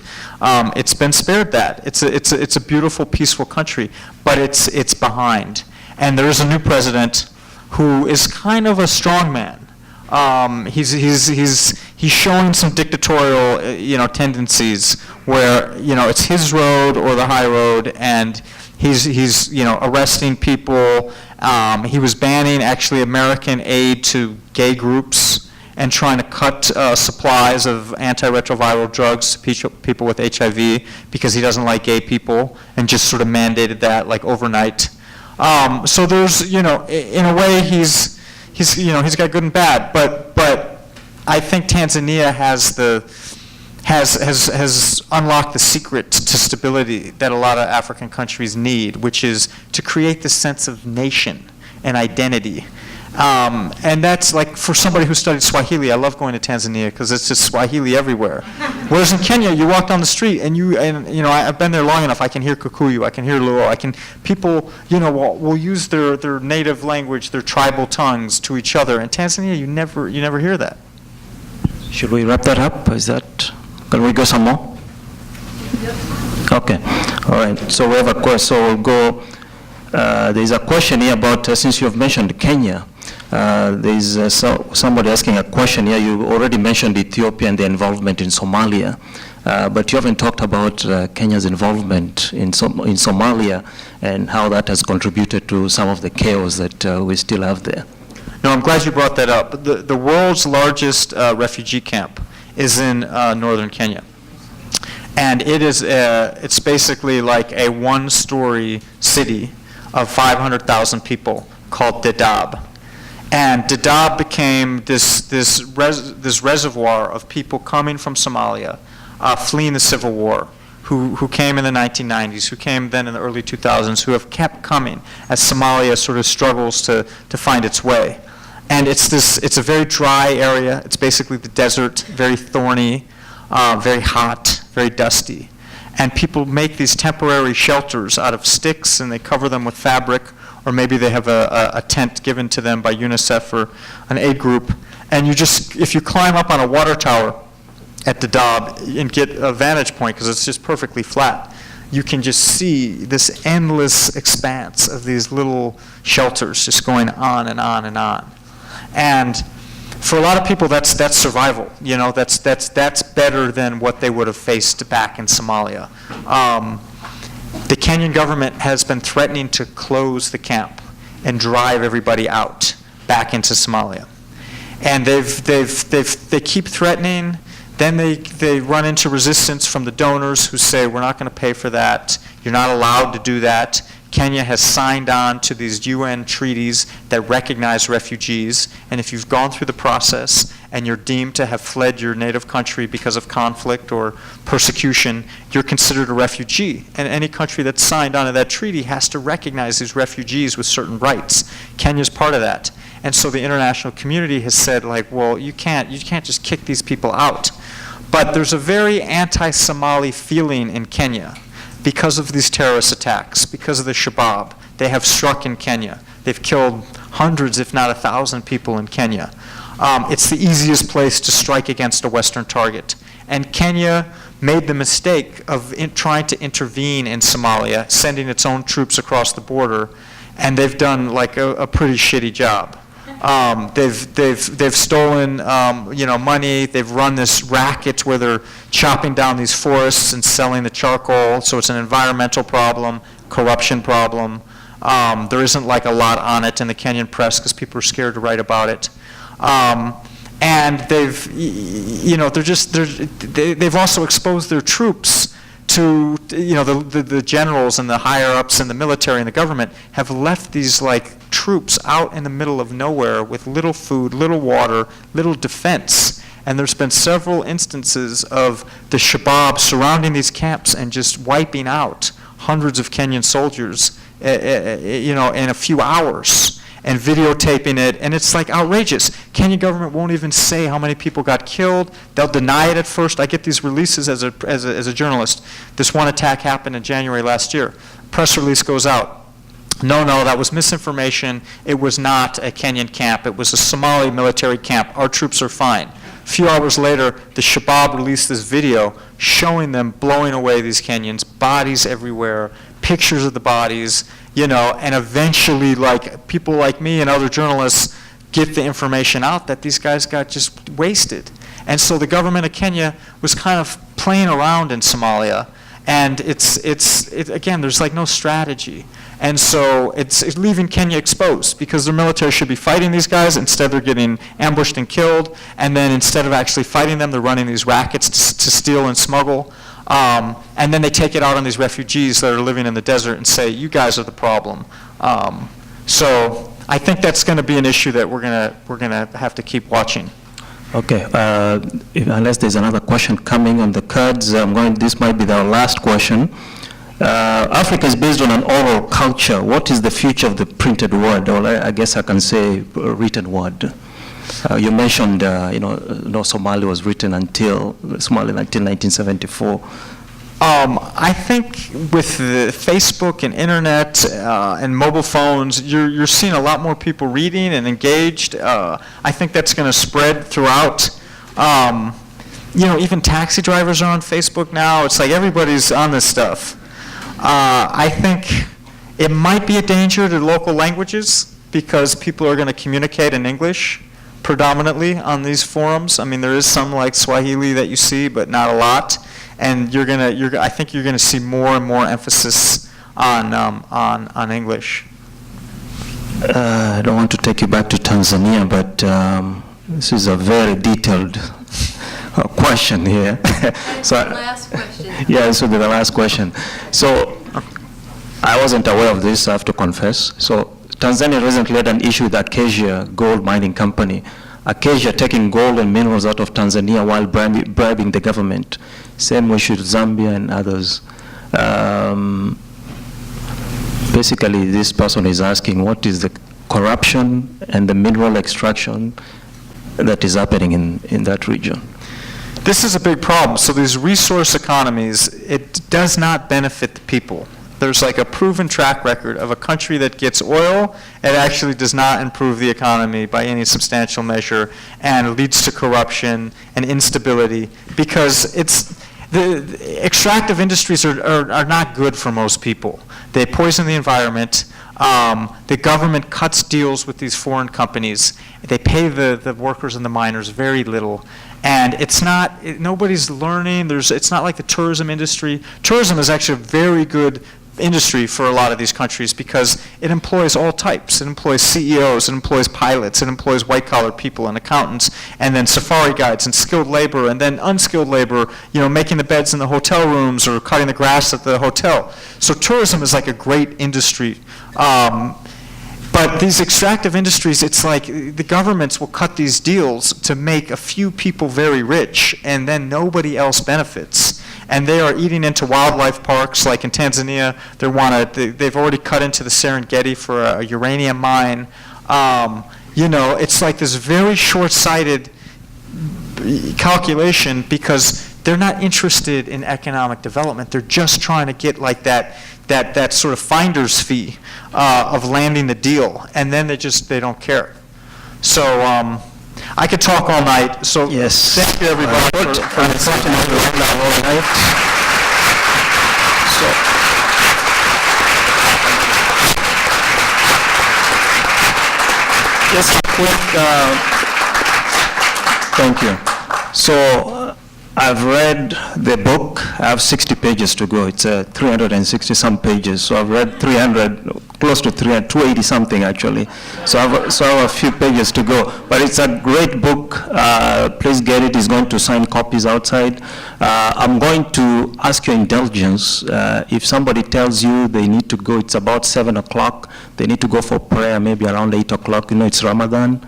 It's been spared that. It's a beautiful, peaceful country, but it's behind. And there is a new president who is kind of a strong man. He's showing some dictatorial, tendencies where, it's his road or the high road, and he's arresting people. He was banning actually American aid to gay groups and trying to cut supplies of antiretroviral drugs to people with HIV because he doesn't like gay people, and just sort of mandated that like overnight. So there's, in a way he's got good and bad, but I think Tanzania has unlocked the secret to stability that a lot of African countries need, which is to create the sense of nation and identity. And that's like, for somebody who studied Swahili, I love going to Tanzania because it's just Swahili everywhere. Whereas in Kenya, you walk down the street and I've been there long enough, I can hear Kikuyu, I can hear Luo, people, will use their native language, their tribal tongues to each other. In Tanzania, you never hear that. Should we wrap that up? Can we go some more? Okay, all right. So we have a question, so we'll go, there's a question here about, since you have mentioned Kenya, there's somebody asking a question here. You already mentioned Ethiopia and their involvement in Somalia, but you haven't talked about Kenya's involvement in Somalia and how that has contributed to some of the chaos that we still have there. No, I'm glad you brought that up. The world's largest refugee camp is in northern Kenya. And it's basically like a one-story city of 500,000 people called Dadaab. And Dadaab became this reservoir of people coming from Somalia, fleeing the civil war, who came in the 1990s, who came then in the early 2000s, who have kept coming as Somalia sort of struggles to find its way. And it's a very dry area. It's basically the desert, very thorny, very hot, very dusty. And people make these temporary shelters out of sticks, and they cover them with fabric, or maybe they have a tent given to them by UNICEF or an aid group. And if you climb up on a water tower at Dadaab and get a vantage point, because it's just perfectly flat, you can just see this endless expanse of these little shelters just going on and on and on. And for a lot of people, that's survival. That's better than what they would have faced back in Somalia. The Kenyan government has been threatening to close the camp and drive everybody out back into Somalia. And they keep threatening. Then they run into resistance from the donors who say, we're not going to pay for that. You're not allowed to do that. Kenya has signed on to these UN treaties that recognize refugees, and if you've gone through the process and you're deemed to have fled your native country because of conflict or persecution, you're considered a refugee. And any country that's signed on to that treaty has to recognize these refugees with certain rights. Kenya's part of that. And so the international community has said, well, you can't just kick these people out. But there's a very anti-Somali feeling in Kenya because of these terrorist attacks, because of the Shabab. They have struck in Kenya. They've killed hundreds, if not 1,000 people in Kenya. It's the easiest place to strike against a Western target. And Kenya made the mistake of trying to intervene in Somalia, sending its own troops across the border, and they've done a pretty shitty job. They've stolen money. They've run this racket where they're chopping down these forests and selling the charcoal. So it's an environmental problem, corruption problem. There isn't a lot on it in the Kenyan press because people are scared to write about it. And they've also exposed their troops to, the generals and the higher ups in the military and the government have left these troops out in the middle of nowhere with little food, little water, little defense. And there's been several instances of the Shabab surrounding these camps and just wiping out hundreds of Kenyan soldiers, in a few hours. and videotaping it, and it's like outrageous. Kenyan government won't even say how many people got killed. They'll deny it at first. I get these releases as a journalist. This one attack happened in January last year. Press release goes out. No, that was misinformation. It was not a Kenyan camp. It was a Somali military camp. Our troops are fine. A few hours later, the Shabab released this video showing them blowing away these Kenyans, bodies everywhere, pictures of the bodies, and eventually, like, people like me and other journalists get the information out that these guys got just wasted. And so the government of Kenya was kind of playing around in Somalia, and it's again, there's like no strategy. And so it's leaving Kenya exposed because their military should be fighting these guys. Instead, they're getting ambushed and killed. And then instead of actually fighting them, they're running these rackets to steal and smuggle. And then they take it out on these refugees that are living in the desert and say, you guys are the problem. So I think that's going to be an issue that we're gonna have to keep watching. Okay, unless there's another question coming on the cards, this might be our last question. Africa is based on an oral culture. What is the future of the printed word? Or I guess I can say written word. You mentioned, Somali was written until 1974. I think with the Facebook and internet and mobile phones, you're seeing a lot more people reading and engaged. I think that's going to spread throughout. Even taxi drivers are on Facebook now. It's like everybody's on this stuff. I think it might be a danger to local languages because people are going to communicate in English predominantly on these forums. I mean, there is some like Swahili that you see, but not a lot. And I think you're gonna see more and more emphasis on English. I don't want to take you back to Tanzania, but this is a very detailed question here. So last question. Yeah, this will be the last question. So I wasn't aware of this, I have to confess. So Tanzania recently had an issue with Acacia gold mining company. Acacia taking gold and minerals out of Tanzania while bribing the government. Same way with Zambia and others. Basically, this person is asking what is the corruption and the mineral extraction that is happening in that region. This is a big problem. So these resource economies, it does not benefit the people. There's like a proven track record of a country that gets oil, it actually does not improve the economy by any substantial measure and leads to corruption and instability because the extractive industries are not good for most people. They poison the environment. The government cuts deals with these foreign companies. They pay the workers and the miners very little. And nobody's learning. It's not like the tourism industry. Tourism is actually a very good industry for a lot of these countries because it employs all types. It employs CEOs, it employs pilots, it employs white-collar people and accountants, and then safari guides and skilled labor, and then unskilled labor, making the beds in the hotel rooms or cutting the grass at the hotel. So tourism is like a great industry. But these extractive industries, it's like the governments will cut these deals to make a few people very rich, and then nobody else benefits. And they are eating into wildlife parks, like in Tanzania. They've already cut into the Serengeti for a uranium mine. It's like this very short-sighted calculation because they're not interested in economic development. They're just trying to get like that sort of finder's fee of landing the deal, and then they don't care. So I could talk all night. So yes, thank you everybody for listening. All night. So just a quick. Thank you. So I've read the book. I have 60 pages to go. It's 360 some pages. So I've read 300, close to 300, 280 something actually. So I have a few pages to go. But it's a great book. Please get it. It's going to sign copies outside. I'm going to ask your indulgence. If somebody tells you they need to go, it's about 7 o'clock. They need to go for prayer maybe around 8 o'clock. It's Ramadan.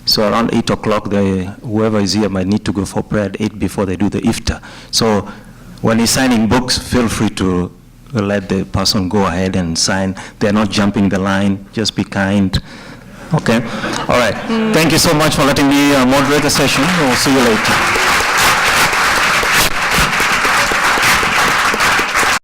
So around 8 o'clock, whoever is here might need to go for prayer at 8 before they do the iftar. So when you're signing books, feel free to let the person go ahead and sign. They're not jumping the line. Just be kind. Okay. All right. Thank you so much for letting me moderate the session. We'll see you later.